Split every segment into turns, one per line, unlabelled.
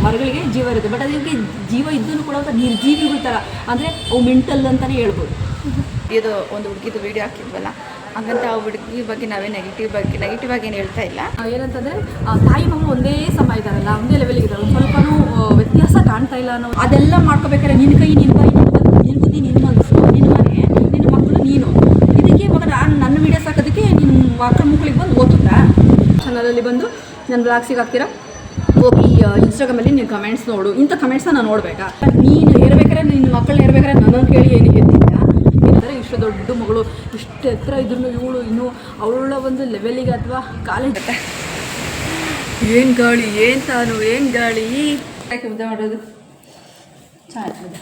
ಮರಗಳಿಗೆ ಜೀವ ಇರುತ್ತೆ. ಬಟ್ ಅದಕ್ಕೆ ಜೀವ ಇದ್ದೂ ಕೂಡ ಒಂದು ನಿರ್ಜೀವಿಗಳ ಥರ, ಅಂದರೆ ಅವು ಮೆಂಟಲ್ ಅಂತಲೇ ಹೇಳ್ಬೋದು.
ಇದು ಒಂದು ಹುಡುಗಿದು ವೀಡಿಯೋ ಹಾಕಿದ್ವಲ್ಲ, ಹಾಗಂತ ಆ ಹುಡುಗಿ ಬಗ್ಗೆ ನಾವೇ ನೆಗೆಟಿವ್ ಆಗಿ ಏನು ಹೇಳ್ತಾ ಇಲ್ಲ.
ಏನಂತಂದರೆ ತಾಯಿ ಮಗಳು ಒಂದೇ ಸಮ ಇದ್ದಾರಲ್ಲ, ಒಂದೇ ಲೆವೆಲ್ಗೆ ಇದ್ದಾರೆ, ಒಂದು ಸ್ವಲ್ಪನೂ ವ್ಯತ್ಯಾಸ ಕಾಣ್ತಾ ಇಲ್ಲ ಅನ್ನೋ ಅದೆಲ್ಲ ಮಾಡ್ಕೋಬೇಕಾದ್ರೆ ನಿನ್ನ ಕೈ ನಿನ್ನ ಬಾಯಿ ನಿನ್ನ ಬುದ್ಧಿ ನಿನ್ನ ಮನಸ್ಸು ನಿನ್ನ ಮನೆ ನಿನ್ನ ಮಕ್ಕಳು ನೀನು. ಇದಕ್ಕೆ ಇವಾಗ ನಾನು ನನ್ನ ವೀಡಿಯೋಸ್ ಹಾಕೋದಕ್ಕೆ ನಿನ್ನ ಮಕ್ಕಳ ಮಕ್ಕಳಿಗೆ ಬಂದು ಓದುತ್ತಾ ಚಾನಲಲ್ಲಿ ಬಂದು ನನ್ನ ಬ್ಲಾಗ್ಸಿಗೆ ಹಾಕ್ತೀರಾ, ಹೋಗಿ ಇನ್ಸ್ಟಾಗ್ರಾಮಲ್ಲಿ ನೀನು ಕಮೆಂಟ್ಸ್ ನೋಡು. ಇಂಥ ಕಮೆಂಟ್ಸನ್ನ ನಾನು ನೋಡಬೇಕಾ? ನೀನು ಇರಬೇಕಾದ್ರೆ ನಿನ್ನ ಮಕ್ಕಳನ್ನ ಇರಬೇಕಾದ್ರೆ ನನ್ನ ಕೇಳಿ ಏನು ಹೇಳ್ತಿದ್ದ? ಏನಂದರೆ ಇಷ್ಟು ದೊಡ್ಡ ಮಗಳು ಇಷ್ಟು ಎತ್ತರ ಇದ್ರೂ ಇವಳು ಇನ್ನೂ ಅವಳ ಒಂದು ಲೆವೆಲಿಗೆ ಅಥವಾ ಕಾಲೇಜ್ ಏನು ಗಾಳಿ ಏನು ತಾನು ಏನು ಗಾಳಿ ಯಾಕೆ ಮುದ್ದೆ ಮಾಡೋದು ಚೆನ್ನಾಗಿ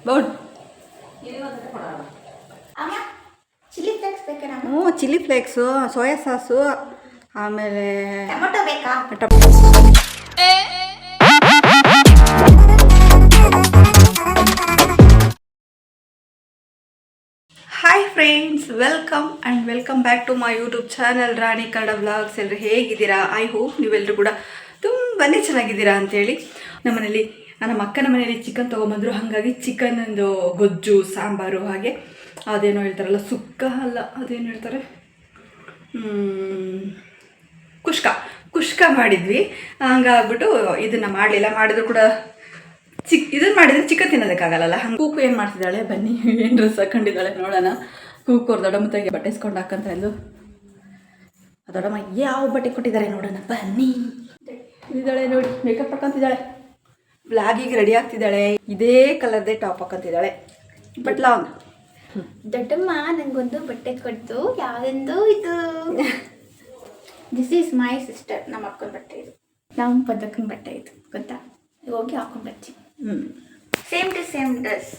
ಬೌಡ್
ಚಿಲ್ಲಿ ಫ್ಲೇಕ್ಸ್ ಬೇಕಾ?
ಹ್ಞೂ ಚಿಲ್ಲಿ ಫ್ಲೇಕ್ಸು, ಸೋಯಾ ಸಾಸು, ಆಮೇಲೆ
ಟೊಮೊಟೊ ಬೇಕಾ?
Hi friends, welcome back to my YouTube channel Rani Kannada vlogs. ಎಲ್ಲರೂ ಹೇಗಿದ್ದೀರಾ? ಐ ಹೋಪ್ ನೀವೆಲ್ಲರೂ ಕೂಡ ತುಂಬಾ ಚೆನ್ನಾಗಿದ್ದೀರಾ ಅಂಥೇಳಿ. ನಮ್ಮ ಅಕ್ಕನ ಮನೆಯಲ್ಲಿ ಚಿಕನ್ ತೊಗೊಂಬಂದರು, ಹಾಗಾಗಿ ಚಿಕನೊಂದು ಗೊಜ್ಜು ಸಾಂಬಾರು, ಹಾಗೆ ಅದೇನೋ ಹೇಳ್ತಾರಲ್ಲ ಸುಕ್ಕ ಅಲ್ಲ ಅದೇನು ಹೇಳ್ತಾರೆ ಕುಷ್ಕ ಮಾಡಿದ್ವಿ. ಹಂಗಾಗ್ಬಿಟ್ಟು ಇದನ್ನು ಮಾಡಲಿಲ್ಲ. ಮಾಡಿದ್ರು ಕೂಡ ಇದನ್ನು ಮಾಡಿದರೆ ಚಿಕನ್ ತಿನ್ನೋದಕ್ಕಾಗಲ್ಲ. ಹಂಗೆ ಕೂಕು ಏನು ಮಾಡ್ತಿದ್ದಾಳೆ, ಬನ್ನಿ ಏನು ಡ್ರೆಸ್ ಹಾಕೊಂಡಿದ್ದಾಳೆ ನೋಡೋಣ. ಕೂಕು ಅವ್ರ ದೊಡ್ಡಮ್ಮ ತೆಗೆ ಬಟ್ಟೆ ಇಸ್ಕೊಂಡು ಹಾಕಂತ ಇದ್ದು, ದೊಡ್ಡಮ್ಮ ಯಾವ ಬಟ್ಟೆ ಕೊಟ್ಟಿದ್ದಾರೆ ನೋಡೋಣ ಬನ್ನಿ. ಇದ್ದಾಳೆ ನೋಡಿ, ಮೇಕಪ್ ಹಾಕೊಂತಿದ್ದಾಳೆ, ಬ್ಲಾಗಿಗೆ ರೆಡಿ ಆಗ್ತಿದ್ದಾಳೆ. ಇದೇ ಕಲರ್ದೇ ಟಾಪ್ ಹಾಕೊಂತಿದ್ದಾಳೆ, ಬಟ್ ಲಾಂಗ್.
ದೊಡ್ಡಮ್ಮ ನನಗೊಂದು ಬಟ್ಟೆ ಕೊಟ್ಟು, ಯಾವುದೆಂದು ಇದು ದಿಸ್ ಈಸ್ ಮೈ ಸಿಸ್ಟರ್. ನಮ್ಮ ಅಕ್ಕನ ಬಟ್ಟೆ ಇದು, ನಮ್ಮ ಪದಕ್ಕನ ಬಟ್ಟೆ ಇದು, ಗೊತ್ತಾ? ಹೋಗಿ ಹಾಕೊಂಡು ಬರ್ತೀನಿ. Same to same dress.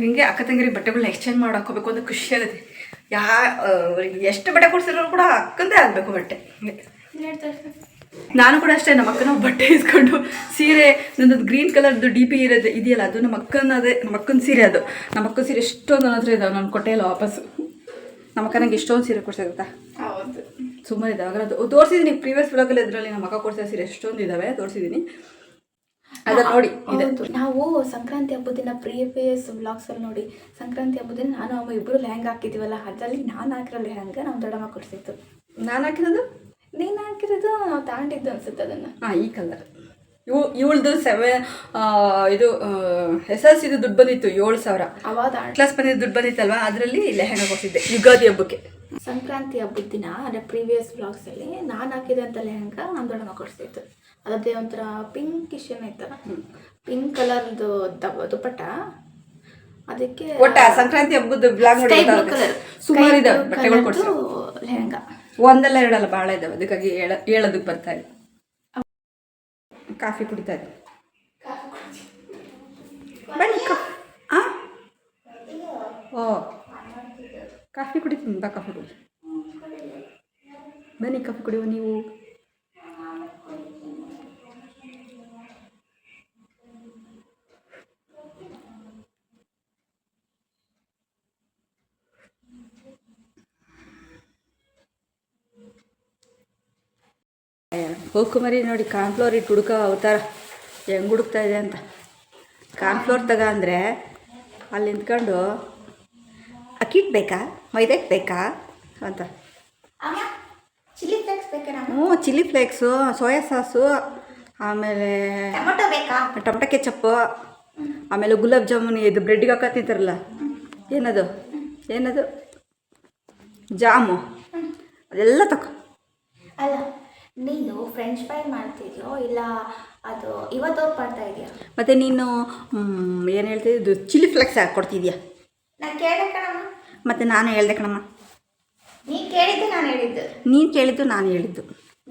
ಹಿಂಗೆ ಅಕ್ಕ ತಂಗಿರಿ ಬಟ್ಟೆಗಳನ್ನ ಎಕ್ಸ್ಚೇಂಜ್ ಮಾಡಿ ಹಾಕೋಬೇಕು ಅಂತ ಖುಷಿ ಆಗುತ್ತೆ. ಎಷ್ಟು ಬಟ್ಟೆ ಕೊಡ್ಸಿದ್ರು ಕೂಡ ಅಕ್ಕಂದೇ ಆಗಬೇಕು ಬಟ್ಟೆ. ನಾನು ಕೂಡ ಅಷ್ಟೇ, ನಮ್ಮ ಅಕ್ಕನ ಬಟ್ಟೆ ಇಸ್ಕೊಂಡು ಸೀರೆ ನನ್ನದು ಗ್ರೀನ್ ಕಲರ್ದು DP ಇದೆಯಲ್ಲ, ಅದು ನಮ್ಮ ಅಕ್ಕನ ಸೀರೆ. ಅದು ನಮ್ಮ ಅಕ್ಕನ ಸೀರೆ ಎಷ್ಟೊಂದು ನನ್ನ ಹತ್ರ ಇದ್ದಾವೆ, ನಾನು ಕೊಟ್ಟೆ ಇಲ್ಲ ವಾಪಸ್ಸು. ನಮ್ಮ ಅಕ್ಕನಿಗೆ ಎಷ್ಟೊಂದು ಸೀರೆ ಕೊಡ್ಸಿರುತ್ತಾ?
ಹೌದು,
ಸುಮ್ಮನೆ ಇದ್ದಾವೆ. ಅದು ತೋರಿಸಿದ್ದೀನಿ ಪ್ರೀವಿಯಸ್ ಬ್ಲಾಗಲ್ಲಿ, ಇದರಲ್ಲಿ ನಮ್ಮ ಅಕ್ಕ ಕೊಡ್ಸಿದ ಸೀರೆ ಎಷ್ಟೊಂದು ಇದ್ದಾವೆ, ತೋರಿಸಿದ್ದೀನಿ. ಅದನ್ನು ನೋಡಿ.
ನಾವು ಸಂಕ್ರಾಂತಿ ಹಬ್ಬದ ದಿನ ಪ್ರೀವಿಯಸ್ ವ್ಲಾಗ್ಸಲ್ಲಿ ನೋಡಿ, ಸಂಕ್ರಾಂತಿ ಹಬ್ಬದ ದಿನ ನಾನು ಅಮ್ಮ ಇಬ್ಬರು ಲೆಹಂಗಾ ಹಾಕಿದ್ದೀವಲ್ಲ, ಅದರಲ್ಲಿ ನಾನು ಹಾಕಿರೋ ಲೆಹಂಗಾ ನಮ್ಮ ದೊಡ್ಡಮ್ಮ ಕೊಡಿಸಿತ್ತು.
ನಾನು ಹಾಕಿರೋದು
ನೀನು ಹಾಕಿರೋದು ನಾವು ತಾಂಡಿದ್ದು ಅನ್ಸುತ್ತೆ ಅದನ್ನು.
ಈ ಕಲರ್ ಇವಳ್ದು ಇದು SSLC ದುಡ್ಡು ಬಂದಿತ್ತು 7,000.
ಅವಾಗ
ಕ್ಲಾಸ್ ಬಂದಿದ್ದು ದುಡ್ಡು ಬಂದಿತ್ತಲ್ವ, ಅದರಲ್ಲಿ ಲೆಹಂಗಾ ಕೊಡ್ಸಿದ್ದೆ ಯುಗಾದಿ ಹಬ್ಬಕ್ಕೆ.
ಸಂಕ್ರಾಂತಿ ಹಬ್ಬದ ದಿನ ಅಂದರೆ ಪ್ರೀವಿಯಸ್ ವ್ಲಾಗ್ಸಲ್ಲಿ ನಾನು ಹಾಕಿದಂಥ ಲೆಹಂಗಾ ನಮ್ಮ ದೊಡ್ಡಮ್ಮ ಕೊಡಿಸ್ತಿತ್ತು. ಅದೇ ಒಂಥರ ಪಿಂಕಿಶ್ ಏನೈತಲ್ಲ, ಪಿಂಕ್ ಕಲರ್ದು ದುಪ್ಪಟ್ಟ. ಅದಕ್ಕೆ
ಸಂಕ್ರಾಂತಿ ಹಬ್ಬದ ಬ್ಲಾಗ್ ಸುಮಾರು ಇದಾವೆ ಬಟ್ಟೆಗಳು ಕೊಡ್ಸು
ಲೆಹಂಗಾ.
ಒಂದಲ್ಲ ಎರಡಲ್ಲ ಭಾಳ ಇದ್ದಾವೆ, ಅದಕ್ಕಾಗಿ ಹೇಳೋದಕ್ಕೆ ಬರ್ತಾ ಇದೆ. ಕಾಫಿ ಕುಡಿತಾ ಇದ್ದೆ. ಬನ್ನಿ ಕಾಫಿ ಕುಡಿತೀನಿ. ಬಾ ಕಾಫಿ ಕುಡಿ, ಬನ್ನಿ ಕಾಫಿ ಕುಡಿಯುವ ನೀವು. ಹೋಗ್ಕುಮರಿ ನೋಡಿ, ಕಾರ್ನ್ಫ್ಲೋರ್ ಇಟ್ಟು ಹುಡುಕ ಅವತಾರ ಹೆಂಗೆ ಹುಡುಕ್ತಾ ಇದೆ ಅಂತ. ಕಾರ್ನ್ಫ್ಲೋರ್ ತಗ ಅಂದರೆ ಅಲ್ಲಿ ನಿಂತ್ಕೊಂಡು ಅಕ್ಕಿಟ್ಟು ಬೇಕಾ ಮೈದಾ ಹಿಟ್ಟು ಬೇಕಾ ಅಂತ.
ಚಿಲ್ಲಿ ಫ್ಲೇಕ್ಸ್ ಬೇಕಾ?
ಹ್ಞೂ ಚಿಲ್ಲಿ ಫ್ಲೇಕ್ಸು, ಸೋಯಾ ಸಾಸು, ಆಮೇಲೆ
ಟೊಮೊಟೊ ಬೇಕಾ?
ಟೊಮೊಟೊ ಕೆಚಪ್ಪು, ಆಮೇಲೆ ಗುಲಾಬ್ ಜಾಮೂನ್ ಇದು ಬ್ರೆಡ್ಗೆ ಹಾಕ ತಿಂತಾರಲ್ಲ, ಏನದು ಜಾಮು, ಅದೆಲ್ಲ ತಗೋ.
ಅಲ್ಲ, ನೀನು ಫ್ರೆಂಚ್ ಫ್ರೈ ಮಾಡ್ತಿದ್ಯೋ ಇಲ್ಲ ಅದು ಇವತ್ತೋಗಿ ಮಾಡ್ತಾ ಇದೆಯಾ?
ಮತ್ತು ನೀನು ಏನು ಹೇಳ್ತಿದ್ದು ಚಿಲ್ಲಿ ಫ್ಲೇಕ್ಸ್ ಹಾಕ್ಕೊಡ್ತಿದ್ಯಾ?
ನಾನು ಕೇಳಿದೆ ಕಣಮ್ಮ.
ಮತ್ತು ನಾನು ಹೇಳ್ದೆ ಕಣಮ್ಮ.
ನೀನು ಕೇಳಿದ್ದು ನಾನು ಹೇಳಿದ್ದು.
ನೀನು ಕೇಳಿದ್ದು ನಾನು ಹೇಳಿದ್ದು.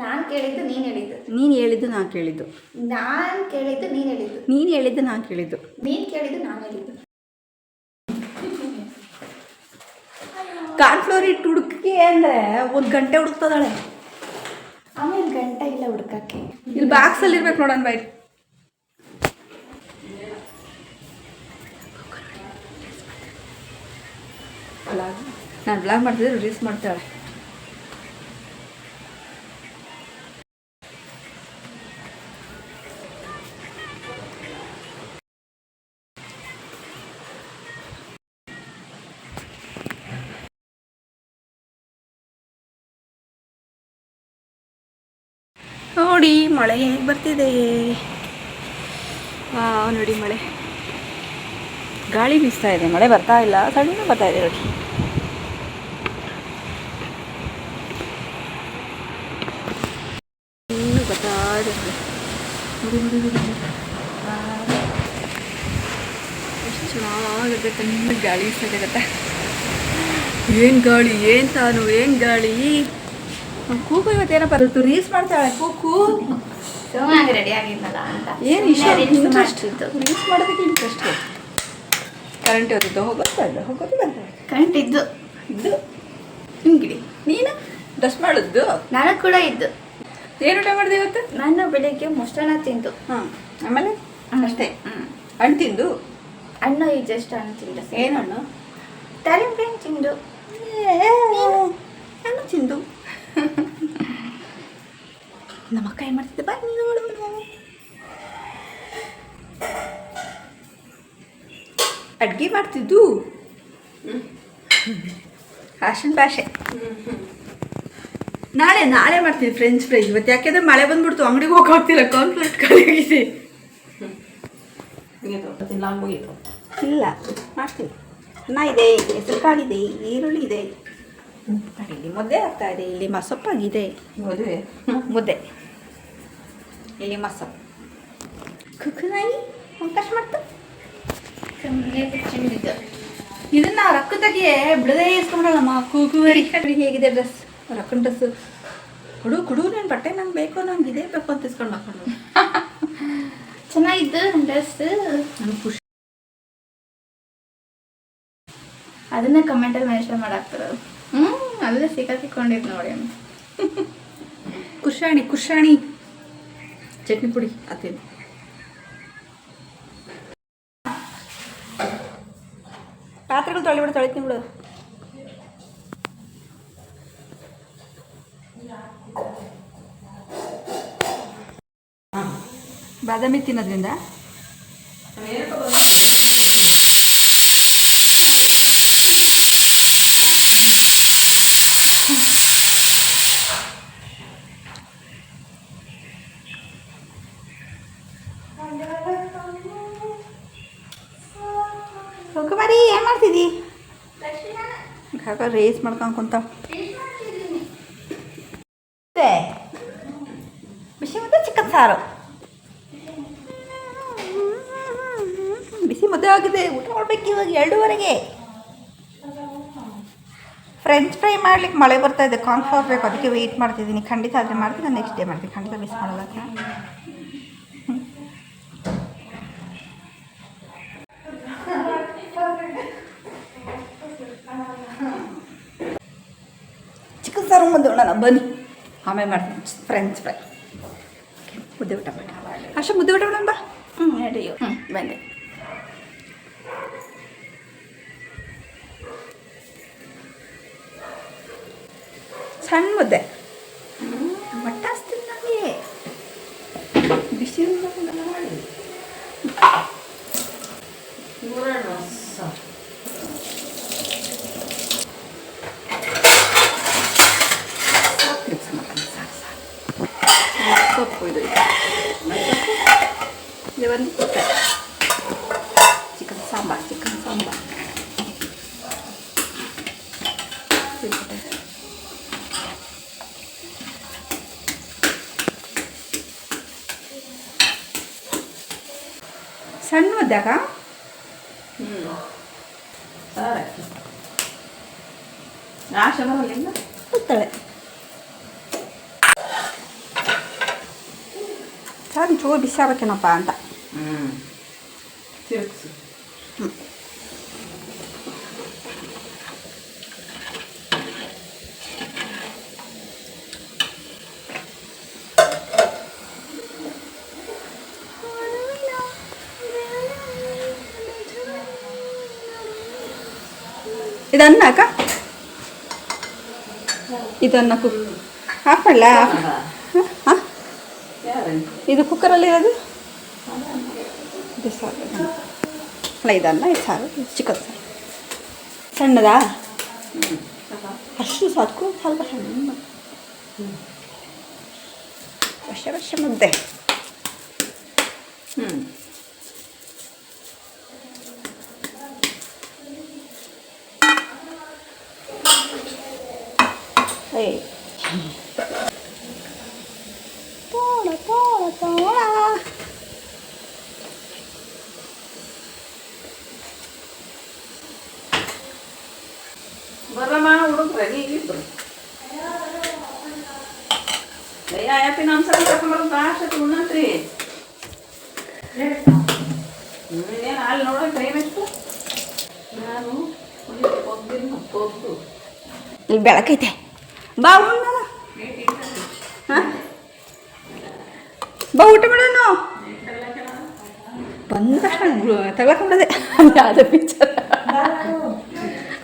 ನಾನು ಕೇಳಿದ್ದು ನೀನು ಹೇಳಿದ್ದು.
ನೀನು ಹೇಳಿದ್ದು ನಾನು ಕೇಳಿದ್ದು.
ನಾನು ಕೇಳಿದ್ದು ನೀನು ಹೇಳಿದ್ದು.
ನೀನು ಹೇಳಿದ್ದು ನಾನು ಕೇಳಿದ್ದು.
ನೀನು ಕೇಳಿದ್ದು ನಾನು ಹೇಳಿದ್ದು.
ಕಾರ್ನ್ಫ್ಲೋರ್ ಇಟ್ಟು ಹುಡುಕಿ ಅಂದರೆ 1 ಗಂಟೆ ಹುಡುಕ್ತದಾಳೆ.
ಆಮೇಲೆ ಗಂಟೆ ಇಲ್ಲ ಹುಡ್ಕಕ್ಕೆ.
ಇಲ್ಲಿ ಬಾಕ್ಸಲ್ಲಿ ಇರ್ಬೇಕು ನೋಡೋಣ. ಬೈ ನಾನು ಬ್ಲಾಗ್ ಮಾಡ್ತಿದ್ದೆ, ರೀಲ್ಸ್ ಮಾಡ್ತಾಳೆ.
ನೋಡಿ ಮಳೆ ಹೇಗೆ ಬರ್ತಿದೆ.
ನೋಡಿ ಮಳೆ, ಗಾಳಿ ಬೀಸ್ತಾ ಇದೆ, ಮಳೆ ಬರ್ತಾ ಇಲ್ಲ, ಸಣ್ಣ ಬರ್ತಾ ಇದೆ ನೋಡಿ. ಇನ್ನೂ ಬರ್ತಾ ಇದೆ ನೋಡಿ ನೋಡಿ ನೋಡಿ ನೋಡಿ. ಎಷ್ಟು ಚೆನ್ನಾಗಿದೆ, ತಣ್ಣ ಗಾಳಿ ಬೀಸ್ತಾ ಇದೆ. ಏನು ಗಾಳಿ, ಏನು ತಾನು, ಏನು ಗಾಳಿ. ಕೂಗು ಇವತ್ತೇನಪ್ಪ ರೀಲ್ಸ್ ಮಾಡ್ತಾಳೆ ಕೂಕು.
ಸುಮ್ಮನೆ ರೆಡಿ ಆಗಿದ್ನಲ್ಲ ಅಂತ.
ಏನು ಇಂಟ್ರೆಸ್ಟ್ ಇತ್ತು ರೀಲ್ಸ್ ಮಾಡೋದಕ್ಕೆ ಇಂಟ್ರೆಸ್ಟ್. ಕರೆಂಟ್ ಇವತ್ತಿದ್ದು ಹೋಗೋದು ಬಂದ
ಕರೆಂಟ್ ಇದ್ದು
ಹಿಂಗಿಡಿ. ನೀನು ಡ್ರೆಸ್ ಮಾಡೋದು?
ನಾನು ಕೂಡ ಇದ್ದು.
ಏನು ಊಟ ಮಾಡಿದೆ ಇವತ್ತು?
ನಾನು ಬೆಳಿಗ್ಗೆ ಮೊಸರನ್ನ ತಿಂದು.
ಆಮೇಲೆ ಅಷ್ಟೇ. ಹಣ್ಣು ತಿಂದು?
ಹಣ್ಣು ಈಗ ಜಸ್ಟ್ ಹಣ್ಣು ತಿಂದು.
ಏನು ಹಣ್ಣು?
ದಾಳಿಂಬೆ ಹಣ್ಣು ತಿಂದು.
ಹಣ್ಣು ತಿಂದು. ನಮ್ಮ ಅಕ್ಕ ಏನು ಮಾಡ್ತಿದ್ದೆ ಬಾ ನೋಡು. ಅಡುಗೆ ಮಾಡ್ತಿದ್ದು ಫ್ಯಾಷನ್ ಭಾಷೆ. ನಾಳೆ ಮಾಡ್ತೀನಿ ಫ್ರೆಂಚ್ ಫ್ರೈ. ಇವತ್ತು ಯಾಕೆಂದ್ರೆ ಮಳೆ ಬಂದ್ಬಿಡ್ತು, ಅಂಗಡಿಗೆ ಹೋಗೋಗ್ತಿಲ್ಲ, ಕಾನ್ಫ್ಲೆಕ್ಟ್ ಖಾಲಿಯಾಗಿದೆ. ಇಲ್ಲ ಮಾಡ್ತೀನಿ. ಅನ್ನ ಇದೆ, ಹೆಸರು ಕಾಳಿದೆ, ಈರುಳ್ಳಿ ಇದೆ, ಇಲ್ಲಿ ಮುದ್ದೆ ಆಗ್ತಾ ಇದೆ, ಇಲ್ಲಿ ಮಸೊಪ್ಪಾಗಿದೆ. ಮುದ್ದೆ ಇಲ್ಲಿ ಮಸೊಪ್ಪು. ಕುಕ್ಕುನಾಯಿ ಅವಕಾಶ ಮಾಡ್ತಾ ಇದನ್ನ ರಕ್ಕದಾಗೆ ಬಿಡದೇ ಇಸ್ಕೊಂಡ್ರಲ್ಲಮ್ಮ. ಕೂಗುವರಿ ಹೇಗಿದೆ ಡ್ರೆಸ್? ರಕ್ಕನ ಡ್ರೆಸ್ ಕೊಡು ನೀನು ಬಟ್ಟೆ ನಂಗೆ ಬೇಕು, ನಂಗೆ ಇದೇ ಬೇಕು ಅಂತ ಇಸ್ಕೊಂಡು ಹಾಕೊಂಡು.
ಚೆನ್ನಾಗಿದ್ದು ನನ್ನ ಡ್ರೆಸ್.
ನಂಗೆ ಖುಷಿ.
ಅದನ್ನ ಕಮೆಂಟಲ್ಲಿ ಮೆನ್ಷನ್ ಮಾಡಾಕ್ತಾರೆ. ಅಲ್ಲೇ ಸಿಕ್ಕೊಂಡಿದ್ದು ನೋಡಿ.
ಕುರ್ಷಾಣಿ ಚಟ್ನಿ ಪುಡಿ ಅತ್ತೇನು. ಪಾತ್ರೆಗಳು ತೊಳಿತೀನಿ ಬಿಡು. ಬಾದಾಮಿ ತಿನ್ನೋದ್ರಿಂದ ಕುಮಾರಿ ಏನು ಮಾಡ್ತಿದ್ದಿ? ರೇಸ್ ಮಾಡ್ಕೊಂಡು ಕುಂತ ಬಿಸಿ ಮುದ್ದೆ ಚಿಕನ್ ಸಾರು. ಬಿಸಿ ಮುದ್ದೆ ಆಗಿದೆ, ಊಟ ಮಾಡ್ಬೇಕು ಇವಾಗ 2:30ಗೆ. ಫ್ರೆಂಚ್ ಫ್ರೈ ಮಾಡ್ಲಿಕ್ಕೆ ಮಳೆ ಬರ್ತಾ ಇದೆ, ಕಾರ್ನ್ಫ್ಲವರ್ ಬೇಕು, ಅದಕ್ಕೆ ವೆಯ್ಟ್ ಮಾಡ್ತಿದ್ದೀನಿ. ಖಂಡಿತ ಆದರೆ ಮಾಡ್ತೀನಿ, ನೆಕ್ಸ್ಟ್ ಡೇ ಮಾಡ್ತೀನಿ, ಖಂಡಿತ ಮಿಸ್ ಮಾಡೋಲ್ಲ. ಚಿಕನ್ ಸಾರು ಮುಂದೆ ಉಣ್ಣೋಣ ಬನ್ನಿ, ಆಮೇಲೆ ಮಾಡ್ತೀನಿ ಫ್ರೆಂಚ್ ಫ್ರೈ. ಮುದ್ದೆ ಊಟ ಮಾಡಿ ಅಷ್ಟೇ. ಮುದ್ದೆ ಊಟ ಮಾಡೋಣ ಬಾ.
ರೆಡಿ. ಬಂದೆ.
ಸಣ್ಣ ಮುದ್ದೆ
ಬಟ್ಟೆ ಹಚ್ತೀನಿ ನನಗೆ
ಬಿಸಿ ಸೊಪ್ಪು ಇದು ಒಂದು ಚಿಕನ್ ಸಾಂಬಾರ್ ಸಣ್ಣ ಮುದ್ದಾಗ ಕೂತಾಳೆ. ಸಣ್ಣ ಚೂರು ಬಿಸಿ ಆಗ್ಬೇಕೇನಪ್ಪ ಅಂತ. ಇದನ್ನ ಅಕ್ಕ, ಇದನ್ನ ಆಫ್ ಮಾಡಲ? ಹಾಂ, ಇದು ಕುಕ್ಕರಲ್ಲಿ ಇರೋದು ಇದು ಸಾರು ಅಲ್ಲ, ಇದನ್ನ ಇದು ಸಾರು, ಚಿಕನ್ ಸಾರು ಸಣ್ಣದಾ? ಅಷ್ಟು ಸಾಕು, ಸ್ವಲ್ಪ ಸಣ್ಣ ವರ್ಷ ಬಿಸಿ ಮುದ್ದೆ. ತೋಳ ತೋಳ ತೋಳ. ಬರಮ್ಮ ಹುಡುಗ್ರೆ ನೀವಿಬ್ರು ಯಾಪಿನ ಅನ್ಸಲ್ಲ ತಗೊಂಡ್ಬರೋದು ಅಷ್ಟೊತ್ತು ಉಣ್ಣಂತ್ರಿ. ಇನ್ನೇನು ಅಲ್ಲಿ ನೋಡೋ ಟೈಮ್ ಎಷ್ಟು ನಾನು ಇಲ್ಲಿ ಬೆಳಕೈತೆ ಬಾ ಉಣ್ಣ ಹಾಂ ಬಾ ಊಟ ಮಾಡೋಣ. ಬಂದ ತಕ್ಷಣ ತಗೊಳ್ಕೊಂಡದೆ ಅದು ಯಾವುದೋ ಪಿಕ್ಚರ್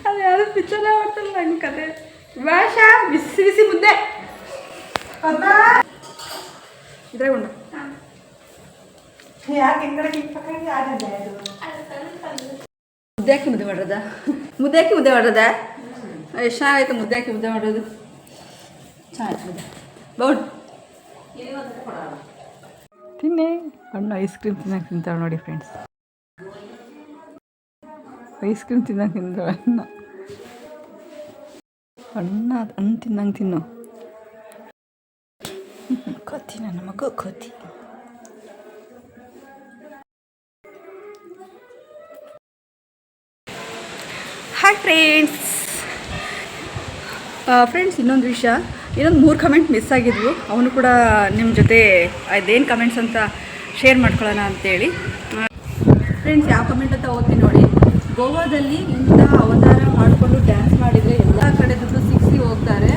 ಅದು ಯಾವುದೋ ಪಿಕ್ಚರ್ ಆಗ್ತಲ್ಲ ನಂಗೆ ಕತೆ. ಭಾಷ ಬಿಸಿ ಬಿಸಿ ಮುದ್ದೆ ಇದ್ರಾಗ ಉಂಡು ಮುದ್ದೆ ಹಾಕಿ ಮುದ್ದೆ ಮಾಡೋದ ಮುದ್ದೆ ಹಾಕಿ ಮುದ್ದೆ ಮಾಡೋದ ಎಷ್ಟು ಚೆನ್ನಾಗೈತೆ ಮುದ್ದೆ ಹಾಕಿ ಮುದ್ದೆ ಮಾಡೋದು ಚೆನ್ನಾಗಿತ್ತು ಮುದ್ದೆ ಬೌಡ್ ತಿನ್ನಿ. ಹಣ್ಣು ಐಸ್ ಕ್ರೀಮ್ ತಿನ್ನಕ್ಕೆ ತಿಂತಾವೆ ನೋಡಿ ಫ್ರೆಂಡ್ಸ್. ಐಸ್ ಕ್ರೀಮ್ ತಿನ್ನಕ್ಕೆ ತಿಂತಾವೆ ಹಣ್ಣು ತಿನ್ನಂಗೆ ತಿನ್ನು. ಕೋತಿ ನನ್ನ ಮಗು ಕೋತಿ. ಹಾಯ್ ಫ್ರೆಂಡ್ಸ್ ಇನ್ನೊಂದು ವಿಷಯ, ಇನ್ನೊಂದು 3 ಕಮೆಂಟ್ ಮಿಸ್ ಆಗಿದ್ವು. ಅವನು ಕೂಡ ನಿಮ್ಮ ಜೊತೆ ಅದೇನು ಕಮೆಂಟ್ಸ್ ಅಂತ ಶೇರ್ ಮಾಡ್ಕೊಳ್ಳೋಣ ಅಂತೇಳಿ. ಫ್ರೆಂಡ್ಸ್ ಯಾವ ಕಮೆಂಟ್ ಅಂತ ಓದ್ತೀನಿ ನೋಡಿ. ಗೋವಾದಲ್ಲಿ ಇಂಥ ಅವತಾರ ಮಾಡಿಕೊಂಡು ಡ್ಯಾನ್ಸ್ ಮಾಡಿದರೆ ಎಲ್ಲ ಕಡೆ ದುಡ್ಡು ಸಿಕ್ಸಿ ಹೋಗ್ತಾರೆ,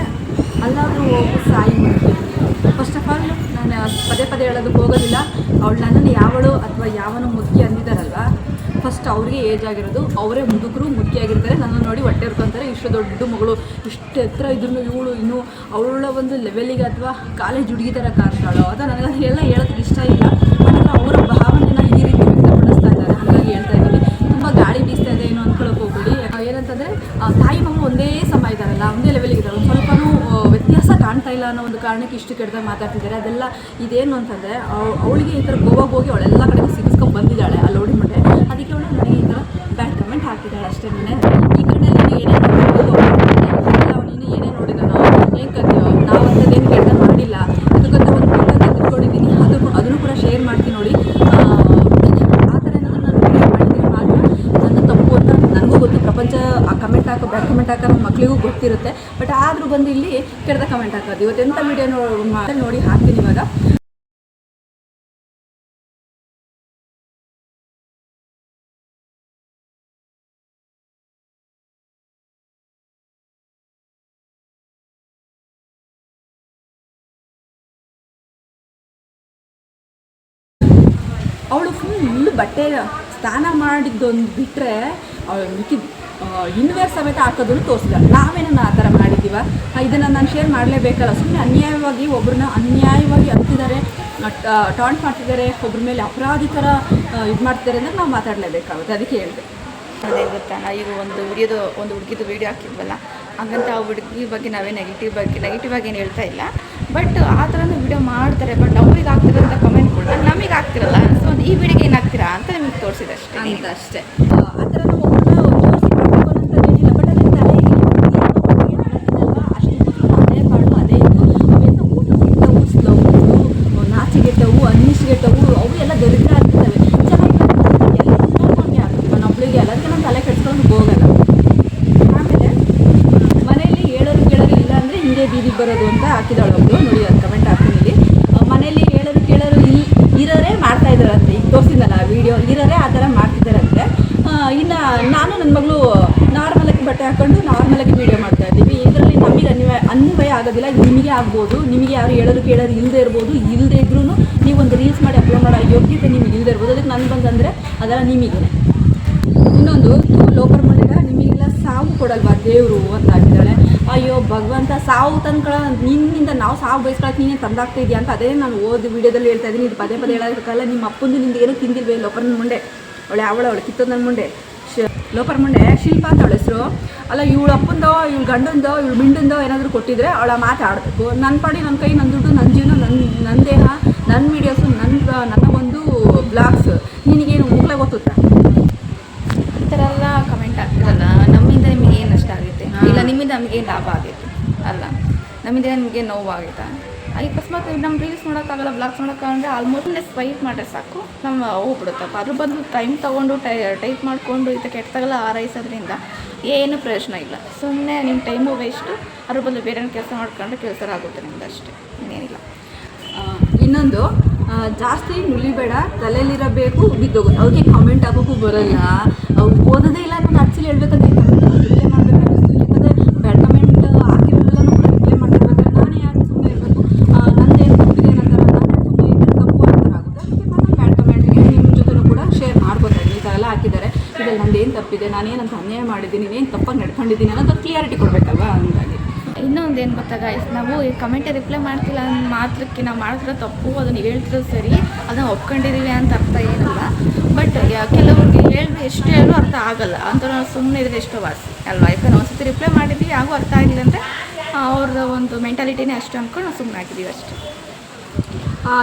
ಅಲ್ಲಾದರೂ ಹೋಗು ಸಾಯಿ ಮಾಡ್ತೀವಿ. ಫಸ್ಟ್ ಆಫ್ ಆಲ್ ನಾನು ಪದೇ ಪದೇ ಹೇಳೋದಕ್ಕೆ ಹೋಗೋದಿಲ್ಲ. ಅವಳು ನನ್ನನ್ನು ಯಾವಳು ಅಥವಾ ಯಾವನು ಮುದುಕಿ ಅಂದಿದ್ದಾರಲ್ವ, ಫಸ್ಟ್ ಅವ್ರಿಗೆ ಏಜ್ ಆಗಿರೋದು, ಅವರೇ ಮುದುಕರು ಮುದುಕಿಯಾಗಿರ್ತಾರೆ. ನನ್ನ ನೋಡಿ ಹೊಟ್ಟೆ ಇರ್ಕೊತಾರೆ. ಇಷ್ಟು ದೊಡ್ಡ ಮಗಳು ಇಷ್ಟು ಎತ್ತರ ಇದ್ರೂ ಇವಳು ಇನ್ನೂ ಅವಳ ಒಂದು ಲೆವೆಲಿಗೆ ಅಥವಾ ಕಾಲೇಜ್ ಹುಡುಗಿ ಥರ ಕಾಣ್ತಾಳೋ ಅದು ನನಗೆ ಅದೆಲ್ಲ ಹೇಳೋದಕ್ಕೆ ಇಷ್ಟ ಇಲ್ಲ. ಬಟ್ ಅವರ ಭಾವನೆನ ಈ ರೀತಿ ವ್ಯಕ್ತಪಡಿಸ್ತಾ ಇದ್ದಾರೆ, ಹಾಗಾಗಿ ಹೇಳ್ತಾ ಇದ್ದೀನಿ. ತುಂಬ ಗಾಳಿ ಬೀಸ್ತಾ ಇದೆ ಏನು ಅಂದ್ಕೊಳ್ಳೋಕೆ ಹೋಗ್ಬೇಡಿ. ಏನಂತಂದರೆ ತಾಯಿ ಮಗು ಒಂದೇ ಸಮ ಇದ್ದಾರಲ್ಲ, ಒಂದೇ ಲೆವೆಲಿಗೆ ಇದ್ದಾರೆ, ಒಂದು ಸ್ವಲ್ಪನೂ ವ್ಯತ್ಯಾಸ ಕಾಣ್ತಾ ಇಲ್ಲ ಅನ್ನೋ ಒಂದು ಕಾರಣಕ್ಕೆ ಇಷ್ಟು ಕೆಟ್ಟದಾಗ ಮಾತಾಡ್ತಿದ್ದಾರೆ. ಅದೆಲ್ಲ ಇದೇನು ಅಂತಂದರೆ ಅವಳಿಗೆ ಈ ಥರ ಗೋವಾಗೆ ಹೋಗಿ ಅವಳೆಲ್ಲ ಕಡೆಗೂ ಸಿಗಿಸ್ಕೊಂಡು ಬಂದಿದ್ದಾಳೆ ಅಲ್ಲಿ ಓಡಿ ಮುಂಡೆ. ಅದಕ್ಕೆ ಅವಳು ನನಗೆ ಈ ಥರ ಬ್ಯಾಡ್ ಕಮೆಂಟ್ ಹಾಕಿದ್ದಾಳೆ ಅಷ್ಟೇ. ಈ ಕಣ್ಣಲ್ಲಿ ನೀನು ಏನೇನು ನೀನು ಏನೇ ನೋಡಿದಾನೋ ಏನು ಕತ್ತೀಯೋ, ನಾವು ಅಂಥದ್ದೇನು ಕೆಟ್ಟ ಮಾಡಿಲ್ಲ. ಅದಕ್ಕಂತ ಒಂದು ಫೋಟೋ ತೆಗೆದುಕೊಂಡಿದ್ದೀನಿ, ಅದನ್ನು ಕೂಡ ಶೇರ್ ಮಾಡ್ತೀನಿ ನೋಡಿ. ಆ ಥರ ಏನಾದರೂ ನಾನು ವೀಡಿಯೋ ಮಾಡಿದ್ದೀನಿ ಮಾತ್ರ ನನ್ನ ತಪ್ಪು ಅಂತ ನನಗೂ ಗೊತ್ತು. ಪ್ರಪಂಚ ಆ ಕಮೆಂಟ್ ಹಾಕೋ ಬ್ಯಾಡ್ ಕಮೆಂಟ್ ಹಾಕೋ ಮಕ್ಕಳಿಗೂ ಗೊತ್ತಿರುತ್ತೆ. ಬಟ್ ಆದರೂ ಬಂದು ಇಲ್ಲಿ ಕೆಡ್ದ ಕಮೆಂಟ್ ಹಾಕೋದು. ಇವತ್ತೆಂಥ ವೀಡಿಯೋ ನೋಡಿ ಹಾಕ್ತೀನಿ ಇವಾಗ. ಅವಳು ಫುಲ್ಲು ಬಟ್ಟೆ ಸ್ನಾನ ಮಾಡಿದ್ದೊಂದು ಬಿಟ್ಟರೆ ಅವಳು ಮಿಕ್ಕಿದ್ದು ಇನ್ವೇರ್ ಸಮೇತ ಹಾಕೋದನ್ನು ತೋರಿಸಿದಾಳೆ. ನಾವೇನನ್ನ ಆ ಥರ ಮಾಡಿದ್ದೀವ? ಇದನ್ನು ನಾನು ಶೇರ್ ಮಾಡಲೇಬೇಕಲ್ಲ. ಸುಮ್ಮನೆ ಅನ್ಯಾಯವಾಗಿ ಒಬ್ಬರನ್ನ ಅನ್ಯಾಯವಾಗಿ ಅಂತಿದ್ದಾರೆ, ಟಾಂಟ್ ಮಾಡ್ತಿದ್ದಾರೆ, ಒಬ್ಬರ ಮೇಲೆ ಅಪರಾಧಿ ಥರ ಇದು ಮಾಡ್ತಿದ್ದಾರೆ ಅಂದರೆ ನಾವು ಮಾತಾಡಲೇಬೇಕಾಗುತ್ತೆ. ಅದಕ್ಕೆ ಹೇಳಿದೆ. ಅದೇ ಗೊತ್ತಾ, ಈಗ ಒಂದು ಹುಡುಗಿದು ವೀಡಿಯೋ ಹಾಕಿದ್ವಲ್ಲ, ಹಾಗಂತ ಆ ಹುಡುಗಿ ಬಗ್ಗೆ ನಾವೇ ನೆಗೆಟಿವ್ ಆಗಿ ಏನು ಹೇಳ್ತಾ ಇಲ್ಲ. ಬಟ್ ಆ ಥರನೂ ವೀಡಿಯೋ ಮಾಡ್ತಾರೆ. ಬಟ್ ಅವ್ರಿಗೆ ಆಗ್ತಿರೋಂಥ ಕಮೆಂಟ್ಗಳನ್ನ ನಮಗೆ ಆಗ್ತಿರಲ್ಲ. ಸೊ ಈ ವಿಡಿಯೋಗೆ ಏನಾಗ್ತೀರಾ ಅಂತ ನಿಮಗೆ ತೋರಿಸಿದೆ ಅಷ್ಟೇ ಅಷ್ಟೇ. ಆ ಥರ ನಾವು ಒಬ್ಬರನ್ನ ತೋರಿಸಿ ಮಾಡಬೇಕು ಅನ್ನೋಂಥದ್ದೇನಿಲ್ಲ. ಬಟ್ ಅದಕ್ಕೆ ತಲೆಗೆ ಅದೇ ಪಾಡು ಅದೇ ಇತ್ತು. ಅವೆಲ್ಲ ಊಟ ಕೆಟ್ಟವು, ಸ್ಲೌವು, ನಾಚಿಗೆಟ್ಟವು, ಅನ್ನಿಸ್ಗೆಟ್ಟವು, ಅವು ಎಲ್ಲ ದರಿದ್ರ ಆಗ್ತಿದ್ದಾವೆ. ಚೆನ್ನಾಗಿ ಎಲ್ಲ ಆಗ್ತದೆ. ನೊಬ್ಬಳಿಗೆ ಎಲ್ಲದಕ್ಕೆ ನಾನು ತಲೆ ಕೆಡ್ಸ್ಕೊಂಡು ಹೋಗಲ್ಲ. ಆಮೇಲೆ ಮನೆಯಲ್ಲಿ ಹೇಳೋರು ಕೇಳೋರು ಇಲ್ಲ ಅಂದರೆ ಹಿಂದೆ ಬೀದಿಗೆ ಬರೋದು ಅಂತ ಹಾಕಿದಾಳು ಒಬ್ಬಳು ನೋಡಿ. ಅದು ಕಮೆಂಟ್ ಹಾಕ್ತೀನಿ ಇಲ್ಲಿ. ಮನೆಯಲ್ಲಿ ಹೇಳೋರು ಕೇಳೋರು ಇರೋರೇ ಮಾಡ್ತಾ ಇದ್ದಾರಂತೆ. ಈಗ ತೋರಿಸಿದ್ನಲ್ಲ ವೀಡಿಯೋ, ಇರೋರೇ ಆ ಥರ ಮಾಡ್ತಿದ್ದಾರಂತೆ. ಇನ್ನು ನಾನು ನನ್ನ ಮಗಳು ನಾರ್ಮಲಾಗಿ ಬಟ್ಟೆ ಹಾಕ್ಕೊಂಡು ನಾರ್ಮಲಾಗಿ ವೀಡಿಯೋ ಮಾಡ್ತಾ ಇದ್ದೀವಿ. ಇದರಲ್ಲಿ ನಮಗೆ ಅನ್ವಯ ಆಗೋದಿಲ್ಲ. ನಿಮಗೆ ಆಗ್ಬೋದು, ನಿಮಗೆ ಯಾರು ಹೇಳೋರು ಕೇಳೋರು ಇಲ್ಲದೆ ಇರ್ಬೋದು. ಇಲ್ಲದೆ ಇದ್ರೂ ನೀವೊಂದು ರೀಲ್ಸ್ ಮಾಡಿ ಅಪ್ಲೋಡ್ ಮಾಡೋ ಯೋಗ್ಯತೆ ನಿಮಗೆ ಇಲ್ಲದೆ ಇರ್ಬೋದು. ಅದಕ್ಕೆ ನಾನು ಬಂದಂದರೆ ಅದೆಲ್ಲ ನಿಮಗೇ. ಇನ್ನೊಂದು ಲೋಕರ್ ಮಾಡಿದ ನಿಮಗೆಲ್ಲ ಸಾವು ಕೊಡಲ್ವಾ ದೇವರು ಅಂತ ಹಾಕಿದ್ದಾಳೆ. ಅಯ್ಯೋ ಭಗವಂತ, ಸಾವು ನಿನ್ನಿಂದ ನಾವು ಸಾವು ಬಯಸ್ಕೊಳಕ್ಕೆ ನೀನೇ ತಂದಾಗ್ತಾ ಇದೆಯಾ ಅಂತ ಅದೇ ನಾನು ವಿಡಿಯೋದಲ್ಲಿ ಹೇಳ್ತಾ ಇದ್ದೀನಿ. ಇದು ಪದೇ ಪದೇ ಹೇಳೋದಕ್ಕಲ್ಲ. ನಿಮ್ಮ ಅಪ್ಪಂದು ನಿಂದು ಏನೂ ತಿಂದಿಲ್ವೇ ಲೋಕರ್ನ ಮುಂಡೆ, ಅವಳು ಕಿತ್ತೋದು ನನ್ನ ಮುಂಡೆ ಲೋಪರ್ ಮುಂಡೆ ಶಿಲ್ಪ ಅಂತ ಅವಳ ಹೆಸರು. ಅಲ್ಲ ಇವಳು ಅಪ್ಪಂದೋ ಇವಳು ಗಂಡಂದೋ ಇವಳು ಮಿಂಡಂದೋ ಏನಾದರೂ ಕೊಟ್ಟಿದ್ರೆ ಅವಳ ಮಾತಾಡಬೇಕು. ನನ್ನ ಪಾಡಿ ನನ್ನ ಕೈ ನನ್ನ ದುಡ್ಡು ನನ್ನ ಜೀವನ ನನ್ನ ದೇಹ ನನ್ನ ವೀಡಿಯೋಸು ನನ್ನ ಒಂದು ಬ್ಲಾಗ್ಸ್ ನಿನಗೇನು ಮುಕ್ಳೆ ಗೊತ್ತುತ್ತಾ?
ಈ ಥರ ಎಲ್ಲ ಕಮೆಂಟ್ ಆಗ್ತಿರಲ್ಲ. ನಮ್ಮಿಂದ ನಿಮಗೆ ಏನು ನಷ್ಟ ಆಗೈತೆ? ಇಲ್ಲ ನಿಮ್ಮಿಂದ ನಮಗೆ ಲಾಭ ಆಗೈತೆ ಅಲ್ಲ, ನಮ್ಮಿಂದ ನಿಮಗೆ ನೋವಾಗೈತಾ? ಅಕಸ್ಮಾತ್ ನಮ್ಮ ರೀಲ್ಸ್ ನೋಡೋಕ್ಕಾಗಲ್ಲ, ಬ್ಲಾಗ್ಸ್ ನೋಡೋಕ್ಕಾಗಂದ್ರೆ ಆಲ್ಮೋಸ್ಟ್ ಸ್ವೈಪ್ ಮಾಡಿದ್ರೆ ಸಾಕು ನಮ್ಮ ಹೋಗ್ಬಿಡುತ್ತಪ್ಪ. ಅದ್ರ ಬದಲು ಟೈಮ್ ತೊಗೊಂಡು ಟೈಪ್ ಮಾಡಿಕೊಂಡು ಇದಕ್ಕೆ ಕೆಟ್ಟದಾಗೆಲ್ಲ ಆರೈಸೋದ್ರಿಂದ ಏನು ಪ್ರಯೋಜನ ಇಲ್ಲ. ಸುಮ್ಮನೆ ನಿಮ್ಮ ಟೈಮು ವೇಸ್ಟು. ಅದ್ರ ಬದಲು ಬೇರೆ ಕೆಲಸ ಮಾಡ್ಕೊಂಡ್ರೆ ಕೆಲಸ ಆಗುತ್ತೆ ನಿಮ್ದು, ಅಷ್ಟೇ, ಇನ್ನೇನಿಲ್ಲ.
ಇನ್ನೊಂದು ಜಾಸ್ತಿ ನುಲಿಬೇಡ, ತಲೆಯಲ್ಲಿರಬೇಕು, ಬಿದ್ದೋಗುತ್ತೆ. ಅವ್ರಿಗೆ ಕಾಮೆಂಟ್ ಹಾಕೋಕ್ಕೂ ಬರೋಲ್ಲ, ಓದೋದೇ ಇಲ್ಲ. ನಾನು ಆ್ಯಕ್ಚುಲಿ ಹೇಳ್ಬೇಕಂದ್ರೆ ರಿಪ್ಲೈ ಮಾಡಬೇಕಾಗಿತ್ತು. ಯಾಕಂದರೆ ಬ್ಯಾಡ್ ಕಮೆಂಟ್ ಹಾಕಿರೋದೆಲ್ಲನೂ ಕೂಡ ರಿಪ್ಲೈ ಮಾಡಬೇಕಾದ್ರೆ ನಾನೇ ಯಾಕೆ ಸುಮ್ಮನೆ ಇರಬೇಕು? ನಂದೇನು ತಪ್ಪಿದೆ ನಂತರ ನಾನು ಸುಮ್ಮನೆ ಇದ್ದರೆ ತಪ್ಪು ಅಂತಾರೆ ಆಗುತ್ತೆ. ಅದಕ್ಕೆ ನಾನು ಬ್ಯಾಡ್ ಕಮೆಂಟ್ಗೆ ನಿಮ್ಮ ಜೊತೆನೂ ಕೂಡ ಶೇರ್ ಮಾಡ್ಕೊತಾರೆ. ಈ ಥರ ಎಲ್ಲ ಹಾಕಿದ್ದಾರೆ, ಇದ್ರಲ್ಲಿ ನಂದೇನು ತಪ್ಪಿದೆ, ನಾನೇನಂತ ಅನ್ಯಾಯ ಮಾಡಿದ್ದೀನಿ, ಏನು ತಪ್ಪಾಗಿ ನಡ್ಕೊಂಡಿದ್ದೀನಿ ಅನ್ನೋದು ಕ್ಲಿಯಾರಿಟಿ ಕೊಡಬೇಕಲ್ವಾ. ಹಂಗಾಗಿ
ಇನ್ನೊಂದು ಏನು ಗೊತ್ತಾ ಗೈಸ್, ನಾವು ಈ ಕಮೆಂಟ್ ರಿಪ್ಲೈ ಮಾಡ್ತಿಲ್ಲ ಅನ್ನೋ ಮಾತ್ರಕ್ಕೆ ನಾವು ಮಾಡ್ತಿರೋ ತಪ್ಪು, ಅದು ನೀವು ಹೇಳ್ತಿರೋದು ಸರಿ, ಅದನ್ನು ಒಪ್ಕೊಂಡಿದ್ದೀವಿ ಅಂತ ಅರ್ಥ ಏನಿಲ್ಲ. ಬಟ್ ಕೆಲವ್ರಿಗೆ ಹೇಳಿದ್ರೆ ಎಷ್ಟು ಹೇಳೋ ಅರ್ಥ ಆಗಲ್ಲ ಅಂತ ನಾವು ಸುಮ್ಮನೆ ಇದ್ರೆ ಎಷ್ಟೋ ವಾಸಿ ಅಲ್ವಾ. ಯಾಕಂದ್ರೆ ಒಂದು ಸತಿ ರಿಪ್ಲೈ ಮಾಡಿದ್ದೀವಿ ಹಾಗೂ ಅರ್ಥ ಆಗಿಲ್ಲ ಅಂದರೆ ಅವ್ರದ್ದು ಒಂದು ಮೆಂಟಾಲಿಟಿನೇ ಅಷ್ಟು ಅಂದ್ಕೊಂಡು ನಾವು ಸುಮ್ಮನೆ ಆಗಿದ್ದೀವಿ ಅಷ್ಟೇ.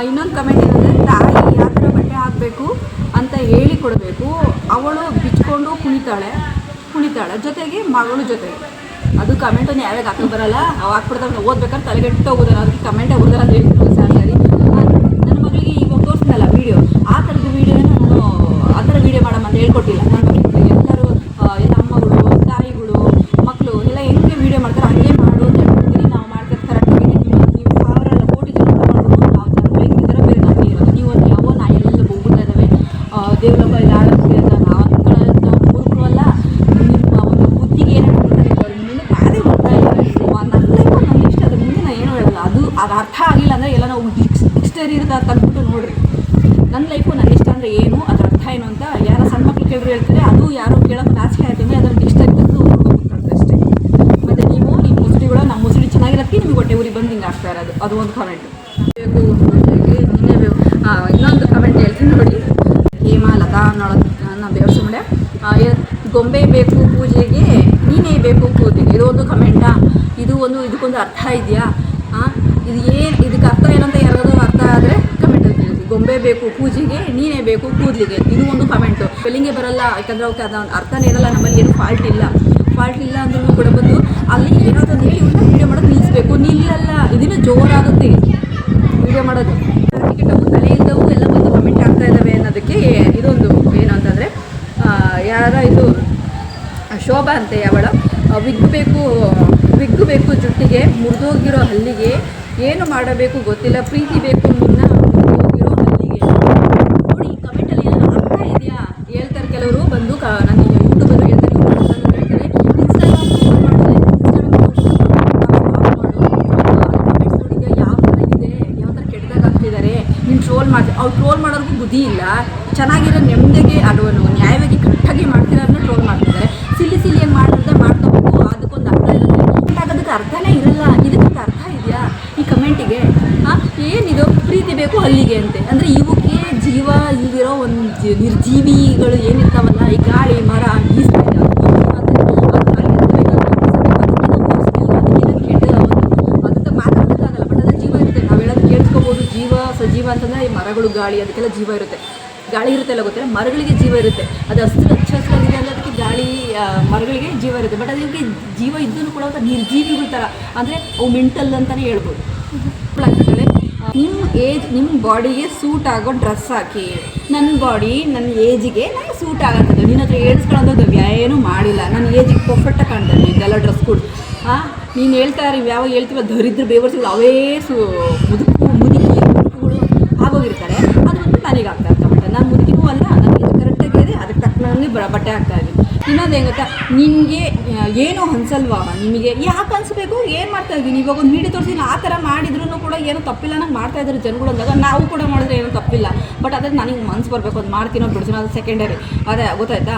ಇನ್ನೊಂದು ಕಮೆಂಟ್ ಏನಂದರೆ, ತಾಯಿ ಯಾವ ಥರ ಬಟ್ಟೆ ಹಾಕಬೇಕು ಅಂತ ಹೇಳಿ ಕೊಡಬೇಕು. ಅವಳು ಬಿಚ್ಕೊಂಡು ಕುಣಿತಾಳೆ ಜೊತೆಗೆ ಮಗಳು ಜೊತೆಗೆ. ಅದು ಕಮೆಂಟನ್ನು ಯಾವ್ಯಾಗ ಹಾಕಿ ಬರಲ್ಲ, ಅವು ಹಾಕ್ಬಿಡ್ತಾರೆ. ಓದ್ಬೇಕಾದ್ರೆ ತಲೆಗೆಟ್ಟು ಹೋಗೋದಾರ, ಅದಕ್ಕೆ ಕಮೆಂಟೇ ಓದಲ್ಲ ಅಂತ ಹೇಳ್ತೀನಿ. ಸಾರಿ ನನ್ನ ಮಗಳಿಗೆ ಇವಾಗ ತೋರಿಸ್ದಲ್ಲ ವೀಡಿಯೋ, ಆ ಥರದ ವೀಡಿಯೋನ ನಾನು ಆ ಥರ ವೀಡಿಯೋ ಮಾಡಮ್ಮ ಅಂತ ಹೇಳ್ಕೊಟ್ಟಿಲ್ಲ. ನನ್ನ ಮಗಳಿಗೆ ಎಲ್ಲರೂ ಎಲ್ಲ ಅಮ್ಮಗಳು ತಾಯಿಗಳು ಮಕ್ಕಳು ಎಲ್ಲ ಹೆಂಗೆ ವೀಡಿಯೋ ಮಾಡ್ತಾರೆ ಹಾಗೆ ಮಾಡು ಅಂತ ಹೇಳ್ಕೊಡ್ತೀನಿ. ನಾವು ಮಾಡ್ತಾರೆ ಕರೆಕ್ಟಾಗಿ. ನೀವು ಸಾವಿರ ಕೋಟಿ ಜನ ಮಾಡ್ಬೋದು, ನಾವು ಜನ ಹೆಂಗಿದ್ದಾರೆ ಬೇರೆ ನಮಗೆ ಇರೋದು. ನೀವು ಒಂದು ಯಾವ ನಾ ಎಲ್ಲ ಹೋಗ್ಬಿಡ್ತಾ ಇದ್ದಾವೆ ದೇವ್ರಪ್ಪ ಇಲ್ಲ ಆಡೋಕ್ಕೆ ಅಂತ ನಾವು ಅಂದ್ಕೊಳ್ಳೋಂಥ ಮೂರ್ಖರು ಅಲ್ಲ. ನಿಮ್ಮ ಒಂದು ಬುದ್ಧಿಗೆ ಏನು ಅದು ಅರ್ಥ ಆಗಿಲ್ಲ ಅಂದರೆ ಎಲ್ಲ ನಾವು ಡಿಕ್ಷನರಿ ಇರುತ್ತೆ ಅದು ತಂದ್ಬಿಟ್ಟು ನೋಡಿರಿ. ನನ್ನ ಲೈಫು ನನ್ನ ಇಷ್ಟ ಅಂದರೆ ಏನು, ಅದ್ರ ಅರ್ಥ ಏನು ಅಂತ ಯಾರೋ ಸಣ್ಣ ಮಕ್ಳು ಕೇಳಿದ್ರು ಹೇಳ್ತಾರೆ. ಅದು ಯಾರೋ ಕೇಳೋಕ್ಕೆ ನಾಚಿಕೆ ಆಯಿತು ಅಂದರೆ ಅದನ್ನು ಡಿಕ್ಷನರಿ ತಂದು ನೋಡ್ಕೊಳ್ತಾರೆ ಅಷ್ಟೇ. ಮತ್ತು ನೀವು ನಿಮ್ಮ ಮುಸುಡಿಗಳು ನಮ್ಮ ಮುಸುಡಿ ಚೆನ್ನಾಗಿರೋದಕ್ಕೆ ನಿಮಗೆ ಹೊಟ್ಟೆ ಊರಿ ಬಂದು ಹಿಂಗೆ ಆಗ್ತಾ ಇರೋದು. ಅದು ಒಂದು ಕಮೆಂಟ್ ಬೇಕು ನೀನೇ ಬೇಕು. ಇನ್ನೊಂದು ಕಮೆಂಟ್ ಹೇಳ್ತೀನಿ ನೋಡಿ. ಹೇಮಲತಾ ಅನ್ನೋ ಬೇವರ್ಸುಂಡೆ, ಗೊಂಬೆ ಬೇಕು ಪೂಜೆಗೆ ನೀನೇ ಬೇಕು ಕೂತಿಗೆ. ಇದು ಒಂದು ಕಮೆಂಟಾ? ಇದಕ್ಕೊಂದು ಅರ್ಥ ಇದೆಯಾ? ಇದಕ್ಕೆ ಅರ್ಥ ಏನಂತ ಯಾರಾದರೂ ಅರ್ಥ ಆದರೆ ಕಮೆಂಟಲ್ಲಿ ತಿಳಿಸಿ. ಗೊಂಬೆ ಬೇಕು ಪೂಜೆಗೆ ನೀನೇ ಬೇಕು ಕೂದಲಿಗೆ, ಇದು ಒಂದು ಕಮೆಂಟು. ಸ್ಪೆಲ್ಲಿಂಗೇ ಬರಲ್ಲ, ಯಾಕಂದರೆ ಅವಕ್ಕೆ ಅದೊಂದು ಅರ್ಥನೇ ಇರಲ್ಲ. ನಮ್ಮಲ್ಲಿ ಏನು ಫಾಲ್ಟ್ ಇಲ್ಲ ಅಂದ್ರೂ ಕೂಡ ಬಂದು ಅಲ್ಲಿ ಏನಾದರೂ ಹೇಳಿ ವೀಡಿಯೋ ಮಾಡೋದು ನಿಲ್ಲಿಸ್ಬೇಕು. ನಿಲ್ಲಲ್ಲ, ಇದನ್ನು ಜೋರಾಗುತ್ತೆ ವೀಡಿಯೋ ಮಾಡೋದು. ಕೆಟ್ಟವು ತಲೆ ಇದ್ದವು ಎಲ್ಲ ಬಂದು ಕಮೆಂಟ್ ಆಗ್ತಾ ಇದ್ದಾವೆ ಅನ್ನೋದಕ್ಕೆ ಇದೊಂದು ಏನು ಅಂತಂದರೆ, ಇದು ಶೋಭಾ ಅಂತೆ ಅವಳ ವಿಗ್ಗು ಬೇಕು ಜುಟ್ಟಿಗೆ, ಮುರಿದೋಗಿರೋ ಹಲ್ಲಿಗೆ, ಏನು ಮಾಡಬೇಕು ಗೊತ್ತಿಲ್ಲ, ಪ್ರೀತಿ ಬೇಕು ಮುನ್ನ ಮುರಿದೋಗಿರೋ ಹಲ್ಲಿಗೆ. ನೋಡಿ ಈ ಕಮೆಂಟಲ್ಲಿ ಏನೋ ಅರ್ಥ ಇದೆಯಾ? ಹೇಳ್ತಾರೆ ಕೆಲವರು ಬಂದು ನನ್ನ ಯೂಟ್ಯೂಬಲ್ಲಿ ಹೇಳ್ತಾರೆ, ಇನ್ಸ್ಟಾಗ್ರಾಮ್ ಕಮೆಂಟ್ಸ್ ನೋಡಿದ್ಯಾ ಯಾವ ಥರ ಇದೆ, ಯಾವ ಥರ ಕೆಟ್ಟದಾಗ ಆಗ್ತಿದ್ದಾರೆ, ನೀನು ಟ್ರೋಲ್ ಮಾಡ್ತೀವಿ. ಅವ್ರು ಟ್ರೋಲ್ ಮಾಡೋರ್ಗೂ ಬುದ್ಧಿ ಇಲ್ಲ. ಚೆನ್ನಾಗಿರೋ ನೆಮ್ಮದಿಗೆ ಅದು ನ್ಯಾಯವಾಗಿ ಕರೆಕ್ಟಾಗಿ ಮಾಡ್ತಿರೋದನ್ನ ಟ್ರೋಲ್ ಮಾಡ್ತಿದ್ದಾರೆ. ಸಿಲಿಯಾಗಿ ಮಾಡ್ಕೋಬೇಕು, ಅದಕ್ಕೊಂದು ಅರ್ಥ ಇರುತ್ತೆ. ಅದಕ್ಕೆ ಅರ್ಥನೇ ಇರಲ್ಲ. ಇದಕ್ಕೊಂದು ಅರ್ಥ ಇದೆಯಾ ಈ ಕಮೆಂಟಿಗೆ? ಏನಿದು ಪ್ರೀತಿ ಬೇಕು ಅಲ್ಲಿಗೆ ಅಂತೆ ಅಂದರೆ ಇವಕ್ಕೆ ಜೀವ ಇಲ್ದಿರೋ ಒಂದು ನಿರ್ಜೀವಿಗಳು ಏನಿರ್ತಾವಲ್ಲ, ಈ ಗಾಳಿ ಮರ ಈಸ್ತಾ ಇದ್ದಾವೆ ಅದಕ್ಕೆ ಮಾತಾಡೋಕ್ಕಾಗಲ್ಲ. ಬಟ್ ಅದ್ರ ಜೀವ ಇರುತ್ತೆ. ನಾವು ಹೇಳೋದು ಕೇಳಿಸ್ಕೋಬೋದು. ಸಜೀವ ಅಂತಂದರೆ ಈ ಮರಗಳು ಗಾಳಿ ಅದಕ್ಕೆಲ್ಲ ಜೀವ ಇರುತ್ತೆ. ಗಾಳಿ ಇರುತ್ತೆಲ್ಲ ಗೊತ್ತಿಲ್ಲ, ಮರಗಳಿಗೆ ಜೀವ ಇರುತ್ತೆ. ಅದು ಹಚ್ಚಾಗಿದೆ ಅಂದರೆ ಅದಕ್ಕೆ ಗಾಳಿ ಮರಗಳಿಗೆ ಜೀವ ಇರುತ್ತೆ. ಬಟ್ ಅದಕ್ಕೆ ಜೀವ ಇದ್ದೂ ಕೂಡ ನಿರ್ಜೀವಿಗಳ ಥರ, ಅಂದರೆ ಅವು ಮೆಂಟಲ್ ಅಂತಲೇ ಹೇಳ್ಬೋದು. ನಿಮ್ಮ ಬಾಡಿಗೆ ಸೂಟ್ ಆಗೋ ಡ್ರೆಸ್ ಹಾಕಿ. ನನ್ನ ಬಾಡಿ ನನ್ನ ಏಜಿಗೆ ನನಗೆ ಸೂಟ್ ಆಗತ್ತದು. ನಿನ್ನ ಹತ್ರ ಏಳ್ಸ್ಕೊಳ್ಳೋದು ಏನೂ ಮಾಡಿಲ್ಲ. ನನ್ನ ಏಜಿಗೆ ಪರ್ಫೆಕ್ಟಾಗಿ ಕಾಣ್ತಾರೆ ಇದೆಲ್ಲ ಡ್ರೆಸ್ ಕೂಡ. ನೀನು ಹೇಳ್ತಾರೆ ಯಾವಾಗ ಹೇಳ್ತೀವ ದರಿದ್ರ ಬೇವರ್ಸಿಗಳು ಅವೇ ಮುದುಕುಗಳು ಆಗೋಗಿರ್ತಾರೆ. ಅದು ಒಂದು ನನಗೆ ಆಗ್ತಾ ಇರ್ತವೆ. ನಾನು ಮುದುಕಿನೂ ಅಲ್ಲ, ನನಗೆ ಕರೆಕ್ಟಾಗಿ ಇದೆ, ಅದಕ್ಕೆ ತಕ್ಕನಂಗೆ ಬಟ್ಟೆ ಆಗ್ತಾ ಇದ್ದೀನಿ. ಇನ್ನೊಂದು ಹೆಂಗೆ ಗೊತ್ತಾ, ನಿನಗೆ ಏನೋ ಅನ್ಸಲ್ವಾ? ನಿಮಗೆ ಯಾಕೆ ಅನಿಸ್ಬೇಕು? ಏನು ಮಾಡ್ತಾ ಇದ್ದೀನಿ? ಇವಾಗ ಒಂದು ವೀಡಿಯೋ ತೋರಿಸಿ ಆ ಥರ ಮಾಡಿದ್ರೂ ಕೂಡ ಏನೂ ತಪ್ಪಿಲ್ಲ ನಂಗೆ ಮಾಡ್ತಾ ಇದ್ದಾರೆ ಜನಗಳು ಅಂದಾಗ ನಾವು ಕೂಡ ಮಾಡಿದ್ರೆ ಏನೂ ತಪ್ಪಿಲ್ಲ. ಬಟ್ ಅದೇ ನನಗೆ ಮನ್ಸು ಬರಬೇಕು, ಅದು ಮಾಡ್ತೀನೋ ಬಿಡ್ತೀನೋ ಅದು ಸೆಕೆಂಡರಿ. ಅದೇ ಗೊತ್ತಾಯ್ತಾ?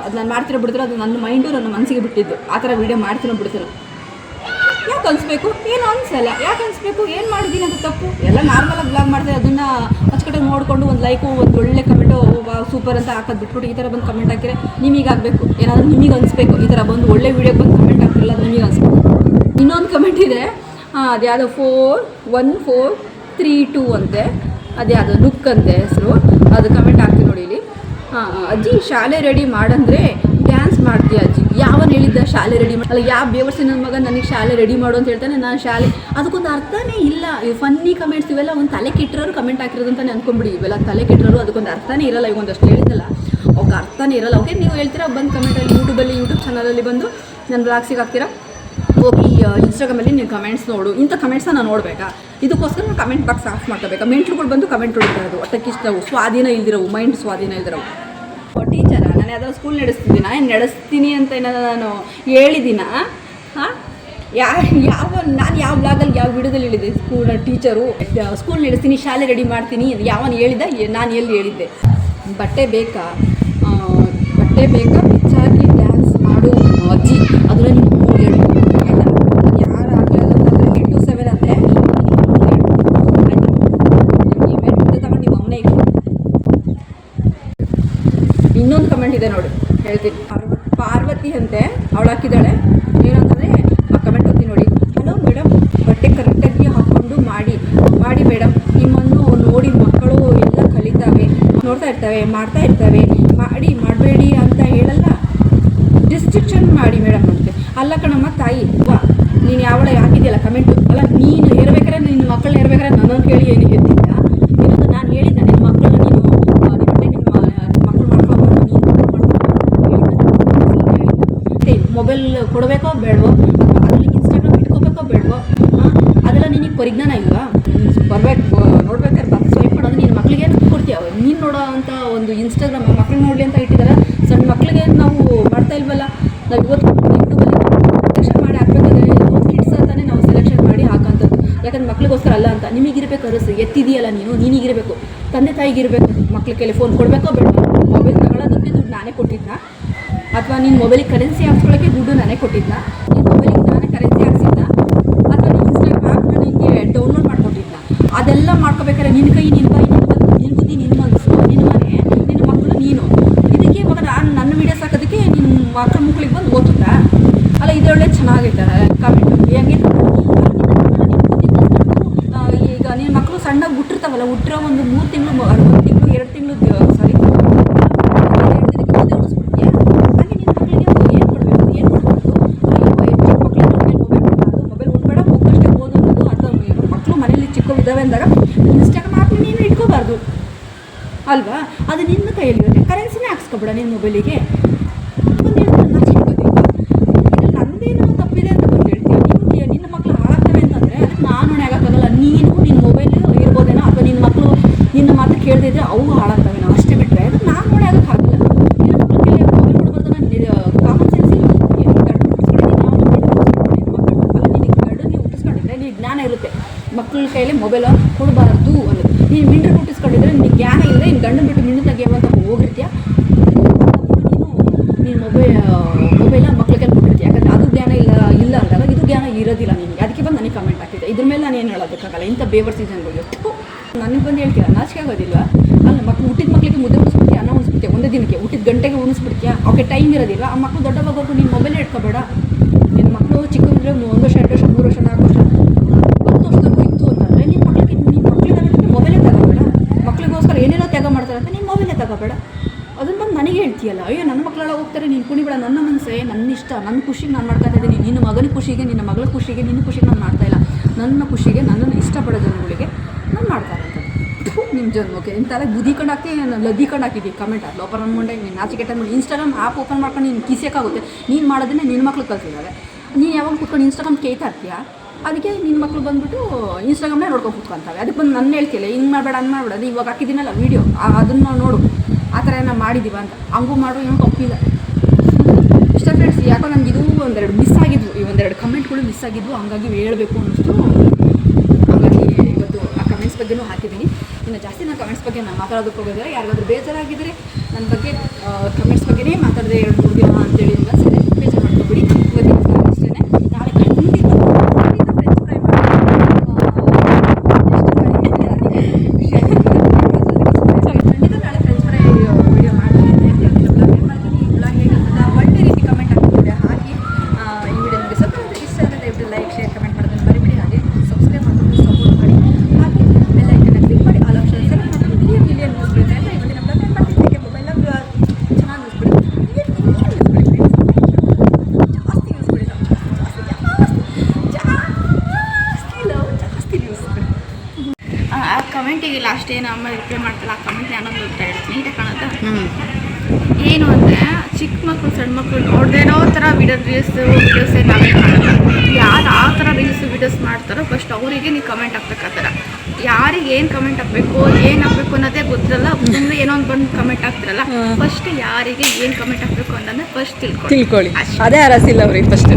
ಅದು ನಾನು ಮಾಡ್ತಿರೋ ಬಿಡ್ತೀರೋ ಅದು ನನ್ನ ಮೈಂಡು ನನ್ನ ಮನಸ್ಸಿಗೆ ಬಿಟ್ಟಿದ್ದು. ಆ ಥರ ವೀಡಿಯೋ ಮಾಡ್ತೀನೋ ಬಿಡ್ತೀನೋ ಯಾಕೆ ಅನಿಸ್ಬೇಕು, ಏನು ಅನಿಸಲ್ಲ. ಯಾಕೆ ಅನಿಸ್ಬೇಕು? ಏನು ಮಾಡಿದ್ದೀನಿ ಅಂತ ತಪ್ಪು? ಎಲ್ಲ ನಾರ್ಮಲಾಗಿ ಬ್ಲಾಗ್ ಮಾಡ್ತಾರೆ, ಅದನ್ನು ಅಚ್ಚುಕಟ್ಟಾಗಿ ನೋಡಿಕೊಂಡು ಒಂದು ಲೈಕು ಒಂದು ಒಳ್ಳೆ ಕಮೆಂಟು ಸೂಪರ್ ಅಂತ ಹಾಕೋದು ಬಿಟ್ಬಿಟ್ಟು ಈ ಥರ ಬಂದು ಕಮೆಂಟ್ ಹಾಕಿದ್ರೆ ನಿಮಗೆ ಆಗಬೇಕು, ಏನಾದರೂ ನಿಮಗೆ ಅನಿಸ್ಬೇಕು. ಈ ಥರ ಬಂದು ಒಳ್ಳೆ ವೀಡಿಯೋಗೆ ಬಂದು ಕಮೆಂಟ್ ಹಾಕ್ತಿರಲ್ಲ, ಅದು ನಿಮಗೆ ಅನಿಸ್ಬೇಕು. ಇನ್ನೊಂದು ಕಮೆಂಟ್ ಇದೆ, ಅದು ಯಾವುದೋ 41432 ಅಂತೆ, ಅದು ಯಾವುದೋ ಲುಕ್ ಅಂತೆ ಹೆಸರು, ಅದು ಕಮೆಂಟ್ ಹಾಕ್ತೀನಿ ನೋಡಿ ಇಲ್ಲಿ. ಅಜ್ಜಿ ಶಾಲೆ ರೆಡಿ ಮಾಡಂದರೆ ಡ್ಯಾನ್ಸ್ ಮಾಡ್ತೀಯ ಅಜ್ಜಿ? ಯಾವನು ಹೇಳಿದ್ದ ಶಾಲೆ ರೆಡಿ ಮಾಡಿ? ಅಲ್ಲ, ಯಾವ ಬೇವರ್ಸಿ ನನ್ನ ಮಗ ನನಗೆ ಶಾಲೆ ರೆಡಿ ಮಾಡು ಅಂತ ಹೇಳ್ತಾನೆ. ನಾನು ಶಾಲೆ, ಅದಕ್ಕೊಂದು ಅರ್ಥನೇ ಇಲ್ಲ. ಫನ್ನಿ ಕಮೆಂಟ್ಸ್ ಇವೆಲ್ಲ ಒಂದು ತಲೆ ಕೆಟ್ಟಿರೋರು ಕಮೆಂಟ್ ಹಾಕಿರೋದು ಅಂತಲೇ ಅನ್ಕೊಂಬಿಡಿ. ಇವೆಲ್ಲ ತಲೆ ಕೆಟ್ಟಿರೋರು, ಅದಕ್ಕೊಂದು ಅರ್ಥನೇ ಇರಲ್ಲ. ಈಗ ಒಂದಷ್ಟು ಹೇಳಿದ್ದಲ್ಲ, ಅವ್ಕೆ ಅರ್ಥನೇ ಇರಲ್ಲ. ಓಕೆ, ನೀವು ಹೇಳ್ತೀರಾ ಬಂದು ಕಮೆಂಟಲ್ಲಿ ಯೂಟ್ಯೂಬ್ ಚಾನಲಲ್ಲಿ ಬಂದು ನನ್ನ ಬ್ಲಾಗ್ಸಿಗೆ ಹಾಕ್ತೀರಾ, ಹೋಗಿ ಇನ್ಸ್ಟಾಗ್ರಾಮಲ್ಲಿ ನೀವು ಕಮೆಂಟ್ಸ್ ನೋಡು. ಇಂಥ ಕಮೆಂಟ್ಸ್ನ ನಾನು ನೋಡಬೇಕಾ? ಇದಕ್ಕೋಸ್ಕರ ನಾನು ಕಮೆಂಟ್ ಬಾಕ್ಸ್ ಆಫ್ ಮಾಡ್ಕೋಬೇಕಾ? ಮೆಂಟ್ರುಗಳು ಬಂದು ಕಮೆಂಟ್ ಹೊಡಿತಾ ಇರೋದು, ಹೊಟ್ಟೆಕಿಷ್ಟವು, ಸ್ವಾಧೀನ ಇಲ್ದಿರೋವು, ಮೈಂಡ್ ಸ್ವಾಧೀನ ಇಲ್ದಿರೋವು. ಟೀಚರ ನಾನು ಯಾವ್ದಾದ್ರು ಸ್ಕೂಲ್ ನಡೆಸ್ತೀನಿ ಅಂತ ಏನಾದ್ರು ನಾನು ಹೇಳಿದ್ದೀನ? ಹಾಂ, ನಾನು ಯಾವ ಬ್ಲಾಗಲ್ಲಿ ಯಾವ ವಿಡಿಯೋದಲ್ಲಿ ಹೇಳಿದ್ದೆ ಟೀಚರು ಸ್ಕೂಲ್ ನಡೆಸ್ತೀನಿ, ಶಾಲೆ ರೆಡಿ ಮಾಡ್ತೀನಿ ಯಾವನು ಹೇಳಿದ್ದ? ನಾನು ಎಲ್ಲಿ ಹೇಳಿದ್ದೆ? ಬಟ್ಟೆ ಬೇಕಾ ಹೆಚ್ಚಾಗಿ ಡ್ಯಾನ್ಸ್ ಮಾಡು ಅಜ್ಜಿ, ಅದನ್ನ ನೀವು 3 ಹೇಳು ಆಯಿತಾ? ಯಾರು ಆಗಲಿಲ್ಲ ಅಂತಂದರೆ 8 to 7 ಅಂತೆ, ತಗೊಂಡು ನಿಮ್ಮ ಅಮ್ಮನೇ ಇಟ್ಟು. ಇನ್ನೊಂದು ಕಮೆಂಟ್ ಇದೆ ನೋಡಿ, ಹೇಳ್ತೀನಿ. ಪಾರ್ವತಿ ಅಂತೆ, ಅವಳು ಹಾಕಿದ್ದಾಳೆ ಏನಂತಂದರೆ, ಆ ಕಮೆಂಟ್ ಓದ್ತೀನಿ ನೋಡಿ. ಹಲೋ ಮೇಡಮ್, ಬಟ್ಟೆ ಕರೆಕ್ಟಾಗಿ ಹಾಕ್ಕೊಂಡು ಮಾಡಿ ಮೇಡಮ್, ನಿಮ್ಮನ್ನು ನೋಡಿ ಮಕ್ಕಳು ಎಲ್ಲ ಕಲಿತಾವೆ, ನೋಡ್ತಾ ಇರ್ತವೆ, ಮಾಡ್ತಾ ಇರ್ತವೆ, ಮಾಡಬೇಡಿ ಅಂತ ಹೇಳಲ್ಲ, ರಿಸ್ಟ್ರಿಕ್ಷನ್ ಮಾಡಿ ಮೇಡಮ್ ಅಂತೆ. ಅಲ್ಲ ಕಣಮ್ಮ ತಾಯಿ, ವಾ ನೀನು ಹಾಕಿದೆಯಲ್ಲ ಕಮೆಂಟು, ಅಲ್ಲ ನೀನು ಹೇರ್ಬೇಕಾದ್ರೆ ನಿನ್ನ ಮಕ್ಕಳನ್ನ ಹೇರ್ಬೇಕಾದ್ರೆ ನನ್ನನ್ನು ಕೇಳಿ ಏನು ಹೇಳ್ತಿದ್ದ? ಇನ್ನೊಂದು ನಾನು ಹೇಳಿದ್ದೆ, ನಿನ್ನ ಮಕ್ಕಳನ್ನ ನೀನು ಮಕ್ಕಳು ಮಾಡ್ಕೊಬಾರ್ದು, ನೀನು ಮೊಬೈಲ್ ಕೊಡಬೇಕೋ ಬೇಡವೋ, ಅಥವಾ ಅದರಲ್ಲಿ ಇನ್ಸ್ಟಾಗ್ರಾಮ್ ಇಟ್ಕೋಬೇಕೋ ಬೇಡವೋ, ಅದೆಲ್ಲ ನಿನಗೆ ಪರಿಜ್ಞಾನ ಇಲ್ವಾ? ನೋಡ್ಬೇಕಾದ್ರೆ ಬಂದು ಸ್ವೈಪ್ ಮಾಡೋದು ನಿನ್ನ ಮಕ್ಕಳಿಗೆ ಕೊಡ್ತೀಯ? ನೀನು ನೋಡೋ ಅಂಥ ಒಂದು ಇನ್ಸ್ಟಾಗ್ರಾಮ್ ಮಕ್ಕಳು ನೋಡಲಿ ಅಂತ ಇಟ್ಟಿದ್ದಾರೆ. ಸಣ್ಣ ಮಕ್ಕಳಿಗೆ ನಾವು ಮಾಡ್ತಾ ಇಲ್ವಲ್ಲ. ನಾವು ಇವತ್ತು ಯೂಟ್ಯೂಬಲ್ಲಿ ಸೆಲೆಕ್ಷನ್ ಮಾಡಿ ಹಾಕ್ಬೇಕಾದ್ರೆ ಕಿಡ್ಸ್ ಅಂತಾನೆ ನಾವು ಸೆಲೆಕ್ಷನ್ ಮಾಡಿ ಹಾಕೋಂಥದ್ದು. ಯಾಕಂದ್ರೆ ಮಕ್ಳಿಗೋಸ್ಕರ ಅಲ್ಲ ಅಂತ ನಿಮಗಿರಬೇಕು. ಅರಸು ಎತ್ತಿದೆಯಲ್ಲ ನೀನಿಗಿರಬೇಕು, ತಂದೆ ತಾಯಿಗಿರಬೇಕು. ಮಕ್ಳ ಕೈಲಿ ಫೋನ್ ಕೊಡಬೇಕೋ ಬೇಡ? ಮೊಬೈಲ್ ತಗೊಳ್ಳೋದಕ್ಕೆ ದುಡ್ಡು ನಾನೇ ಕೊಟ್ಟಿದ್ನ, ಅಥವಾ ನೀನು ಮೊಬೈಲಿಗೆ ಕರೆನ್ಸಿ ಹಾಕ್ಸ್ಕೊಳ್ಳೋಕ್ಕೆ ದುಡ್ಡು ನಾನೇ ಕೊಟ್ಟಿದ್ನ? ನೀನು ಮೊಬೈಲಿಗೆ ನಾನೇ ಕರೆನ್ಸಿ ಹಾಕ್ಸಿದ್ನ, ಅಥವಾ ನೀನು ಇನ್ಸ್ಟಾಗ್ರಾಮ್ ಆ್ಯಪ್ನ ನಿನಗೆ ಡೌನ್ಲೋಡ್ ಮಾಡ್ಕೊಟ್ಟಿದ್ನ? ಅದೆಲ್ಲ ಮಾಡ್ಕೋಬೇಕಾದ್ರೆ ನಿನ್ನ ಕೈ ನಿನ್ನ ಬುದ್ಧಿ ನಿನ್ನ ಮನಸ್ಸು ನಿನ್ನ ಮನೆ ನಿನ್ನ ಮಕ್ಕಳು ನೀನು. ಇದಕ್ಕೆ ಇವಾಗ ನನ್ನ ವೀಡಿಯೋಸ್ ಹಾಕೋದಕ್ಕೆ ನಿನ್ನ ಮಕ್ಕಳಿಗೆ ಬಂದು ಓದುತ್ತಾ? ಅಲ್ಲ, ಇದೊಳ್ಳೆ ಚೆನ್ನಾಗೈತೆ ಕಮೆಂಟ್. ಹೆಂಗೆ ಈಗ ನಿನ್ನ ಮಕ್ಕಳು ಸಣ್ಣಗೆ ಹುಟ್ಟಿರ್ತಾವಲ್ಲ, ಹುಟ್ಟಿರೋ ಒಂದು 3 ತಿಂಗಳು 1 ತಿಂಗಳು 2 ತಿಂಗಳು ಸಾರಿ 2 ದಿನಕ್ಕೆ ಉಳಿಸ್ಬಿಡ್ತೀಯ. ಅಲ್ಲಿ ನಿನ್ನ ಮಕ್ಕಳಿಗೆ ಏನು ಕೊಡಬೇಕು, ಏನು ಕೊಡಬಾರ್ದು? ಮೊಬೈಲ್ ಕೊಡಬೇಡ, ಹೋಗಷ್ಟೇ ಓದು ಅನ್ನೋದು. ಅಥವಾ ಮಕ್ಕಳು ಮನೇಲಿ ಚಿಕ್ಕವಿದ್ದಾವೆ ಅಂದಾಗ ಇನ್ಸ್ಟಾಗ್ರಾಮ್ ಆ್ಯಪ್ನ ನೀನು ಇಟ್ಕೋಬಾರ್ದು ಅಲ್ವಾ? ಅದು ನಿನ್ನ ಕೈಯಲ್ಲಿರುತ್ತೆ. ಕರೆನ್ಸಿನೇ ಹಾಕ್ಸ್ಕೊಬೇಡ ನಿನ್ನ ಮೊಬೈಲಿಗೆ. ನಂದೇನೋ ತಪ್ಪಿದೆ ಅಂತ ಬಂದು ಹೇಳ್ತೀಯ. ನಿನ್ನ ಮಕ್ಕಳು ಹಾಳಾಗ್ತವೆ ಅಂತಂದರೆ ಅದಕ್ಕೆ ನಾನು ಹೊಣೆ ಆಗೋಕ್ಕಾಗಲ್ಲ. ನೀನು ನಿನ್ನ ಮೊಬೈಲ್ ಇರ್ಬೋದೇನೋ, ಅಥವಾ ನಿನ್ನ ಮಕ್ಕಳು ನಿನ್ನ ಮಾತು ಕೇಳದಿದ್ರೆ ಅವು ಹಾಳಾಗ್ತವೆ. ನಾವು ಅಷ್ಟೇ ಬಿಟ್ಟರೆ ಅದಕ್ಕೆ ನಾನು ಹೊಣೆ ಆಗೋಕ್ಕಾಗಲ್ಲ. ನಿನ್ನ ಮಕ್ಕಳು ಕೈಲಿ ಮೊಬೈಲ್ ಕೊಡ್ಬಾರ್ದು. ನಾನು ಕಾಮನ್ ಸೆನ್ಸ್ ಇಲ್ಲ. ನಿನಗೆ ಹುಟ್ಟಿಸ್ಕೊಂಡಿದ್ರೆ ನಿನಗೆ ಜ್ಞಾನ ಇರುತ್ತೆ. ಮಕ್ಕಳ ಕೈಯಲ್ಲಿ ಮೊಬೈಲ್ ಕೊಡಬಾರ್ದು ಅನ್ನೋದು. ನೀನು ಮಿಂಡ್ರಿಗೆ ಹುಟ್ಟಿಸ್ಕೊಂಡಿದ್ರೆ ನಿನಗೆ ಜ್ಞಾನ ಇಲ್ಲದೆ ನೀನು ಗಂಡನ ಬಿಟ್ಟು ಮಿಂಡ್ನಾಗೆ ಅಂತ ಹೋಗಿರ್ತೀಯ. ನೀನು ಮೊಬೈಲ ಮಕ್ಳ ಕೈಲಿ ಕೊಟ್ಟಿರ್ತೀಯ. ಯಾಕಂದರೆ ಅದು ಜ್ಞಾನ ಇಲ್ಲ ಅಂದಾಗ ಇದು ಜ್ಞಾನ ಇರೋದಿಲ್ಲ ನಿನಗೆ. ಅದಕ್ಕೆ ಬಂದು ನನಗೆ ಕಮೆಂಟ್ ಹಾಕಿದ್ದೆ. ಇದ್ರ ಮೇಲೆ ನಾನು ಏನು ಹೇಳೋದಕ್ಕಾಗಲ್ಲ. ಇಂಥ ಬೇವರ್ ಸೀಸನ್ಗಳು ನನಗೆ ಬಂದು ಹೇಳ್ತೀರ, ನಾಚಿಕೆ ಆಗೋದಿಲ್ವಾ? ಅಲ್ಲ, ಹುಟ್ಟಿದ ಮಕ್ಕಳಿಗೆ ಮುದ್ದೆ ಉಣಿಸ್ಬಿಡ್ತೀಯ, ಅನ್ನ ಉಣಿಸ್ಬಿಡ್ತೀಯ, ಒಂದೇ ದಿನಕ್ಕೆ ಹುಟ್ಟಿದ ಗಂಟೆಗೆ ಉಣಿಸ್ಬಿಡ್ತೀಯ. ಅವಕ್ಕೆ ಟೈಮ್ ಇರೋದಿಲ್ಲ. ಆ ಮಕ್ಕಳು ದೊಡ್ಡವಾಗೋರ್ಗು ನೀನು ಮೊಬೈಲೇ ಇಟ್ಕೋಬೇಡ. ನಿನ್ನ ಮಕ್ಕಳು ಚಿಕ್ಕವಿದ್ರೆ 1 ವರ್ಷ 2 ವರ್ಷ 3 ವರ್ಷ 4 ವರ್ಷ 10 ವರ್ಷದವರೆಗೂ ಇತ್ತು ಅಂತಂದರೆ ನಿನ್ನ ಮಕ್ಕಳಿಗೆ ಮೊಬೈಲೇ ತಗೋಬೇಡ. ಮಕ್ಕಳಿಗೋಸ್ಕರ ಏನೇನೋ ತ್ಯಾಗ ಮಾಡ್ತಾರೆ ಅಂತ ನೀನು ಮೊಬೈಲೇ ತಗೋಬೇಡ. ಅದನ್ನು ಬಂದು ನನಗೆ ಹೇಳ್ತೀಯಲ್ಲ, ಅಯ್ಯೋ ನನ್ನ ಮಕ್ಕಳೆಲ್ಲ ಹೋಗ್ತಾರೆ, ನೀನು ಕುಣಿಬೇಡ. ನನ್ನ ಮನಸ್ಸೇ, ನನ್ನ ಇಷ್ಟ, ನನ್ನ ಖುಷಿಗೆ ನಾನು ಮಾಡ್ತಾ ಇದ್ದೀನಿ. ನಿನ್ನ ಮಗನ ಖುಷಿಗೆ, ನಿನ್ನ ಮಗಳ ಖುಷಿಗೆ, ನಿನ್ನ ಖುಷಿಗೆ ನಾನು ಮಾಡ್ತಾಯಿಲ್ಲ. ನನ್ನ ಖುಷಿಗೆ, ನನ್ನನ್ನು ಇಷ್ಟಪಡೋ ಜನಗಳಿಗೆ ನಾನು ಮಾಡ್ತಾ ಇರೋದು. ನಿಮ್ಮ ಜನ್ಮಕ್ಕೆ ನಿಮ್ಮ ತಲೆ ಬುದಿಕೊಂಡು ಹಾಕಿ ಲದ್ದಿಕೊಂಡು ಹಾಕಿದ್ದೀವಿ ಕಮೆಂಟ್. ಅದು ಓಪನ್ ಅಂದ್ಕೊಂಡೆ ನೀನು ನಾಚಿಕೆಟ್ಟ ಮಾಡಿ ಇನ್ಸ್ಟಾಗ್ರಾಮ್ ಆ್ಯಪ್ ಓಪನ್ ಮಾಡ್ಕೊಂಡು ನೀನು ಕಿಸಿಯೋಕ್ಕಾಗುತ್ತೆ. ನೀನು ಮಾಡೋದನ್ನೇ ನಿನ್ನ ಮಕ್ಳು ಕಲ್ತಿದ್ದಾರೆ. ನೀನು ಯಾವಾಗ ಕೂತ್ಕೊಂಡು ಇನ್ಸ್ಟಾಗ್ರಾಮ್ ಕೇಳ್ತಾ ಇರ್ತೀಯ, ಅದಕ್ಕೆ ನಿನ್ನ ಮಕ್ಳು ಬಂದುಬಿಟ್ಟು ಇನ್ಸ್ಟಾಗ್ರಾಮ್ನೇ ನೋಡ್ಕೊಂಡು ಕೂತ್ಕೊಂತವೆ. ಅದಕ್ಕೆ ಬಂದು ನನ್ನ ಹೇಳ್ತಿಲ್ಲ, ಹಿಂಗೆ ಮಾಡಬೇಡ ಹಂಗೆ ಮಾಡಬೇಡ. ಅದು ಇವಾಗ ಹಾಕಿದ್ದೀನಲ್ಲ ವೀಡಿಯೋ, ಅದನ್ನು ನೋಡು, ಆ ಥರ ಏನೋ ಮಾಡಿದ್ದೀವ ಅಂತ. ಹಂಗೂ ಮಾಡು, ಏನೋ ತಪ್ಪಿಲ್ಲ. ಇಷ್ಟ ಫ್ರೆಂಡ್ಸ್, ಯಾಕೋ ನನಗೆ ಇದು ಒಂದೆರಡು ಮಿಸ್ ಆಗಿದ್ವು, ಈ ಒಂದೆರಡು ಕಮೆಂಟ್ಗಳು ಮಿಸ್ ಆಗಿದ್ವು. ಹಂಗಾಗಿ ಹೇಳಬೇಕು ಅನ್ನಿಸ್ತು. ಹಾಗಾಗಿ ಇವತ್ತು ಆ ಕಮೆಂಟ್ಸ್ ಬಗ್ಗೆನೂ ಹಾಕಿದ್ದೀನಿ. ಇನ್ನು ಜಾಸ್ತಿ ನಾನು ಕಮೆಂಟ್ಸ್ ಬಗ್ಗೆ ನಾನು ಮಾತಾಡೋದಕ್ಕೆ ಹೋಗೋದಿಲ್ಲ. ಯಾರಿಗಾದ್ರೂ ಬೇಜಾರಾಗಿದ್ದರೆ ನನ್ನ ಬಗ್ಗೆ ಕಮೆಂಟ್ಸ್ ಬಗ್ಗೆನೇ ಮಾತಾಡಿದೆ 2-3 ದಿನ ಅಂತೇಳಿ. ಸರಿ, ಬೇಜಾರು ಮಾಡ್ಕೊಬಿಡಿ. ಇವತ್ತಿನ ಅಷ್ಟೇ. ನಾಳೆ ಖಂಡಿತ
ಆ ಕಮೆಂಟಿಗೆ ಲಾಸ್ಟ್ ಏನು ಅಮ್ಮ ರಿಪ್ಲೈ ಮಾಡ್ತಲ್ಲ ಆ ಕಮೆಂಟ್ ನಾನೊಂದು ಓದ್ತಾ ಇರ್ತೀನಿ ನೀಟಾಗಿ ಕಾಣುತ್ತಾ ಏನು ಅಂದರೆ ಚಿಕ್ಕ ಮಕ್ಕಳು ಸಣ್ಣ ಮಕ್ಕಳು ನೋಡ್ದೇನೋ ಥರ ವೀಡಿಯೋಸ್ ನಾವೇ ಮಾಡೋದು. ಯಾರು ಆ ಥರ ವೀಡಿಯೋಸ್ ಮಾಡ್ತಾರೋ ಫಸ್ಟ್ ಅವರಿಗೆ ನೀವು ಕಮೆಂಟ್ ಹಾಕ್ಬೇಕು. ಆ ಥರ ಯಾರಿಗೆ ಏನು ಕಮೆಂಟ್ ಹಾಕಬೇಕು ಏನು ಹಾಕಬೇಕು ಅನ್ನೋದೇ ಗೊತ್ತಿರಲ್ಲ. ಸುಮ್ಮನೆ ಏನೋ ಒಂದು ಬಂದು ಕಮೆಂಟ್ ಹಾಕ್ತಿರಲ್ಲ, ಫಸ್ಟ್ ಯಾರಿಗೆ ಏನು ಕಮೆಂಟ್ ಹಾಕಬೇಕು ಅನ್ನೋದನ್ನ ಫಸ್ಟ್ ತಿಳ್ಕೊಳ್ಳಿ.
ಅದೇ ಅರಸಿಲ್ಲ ಅವ್ರಿಗೆ ಫಸ್ಟ್.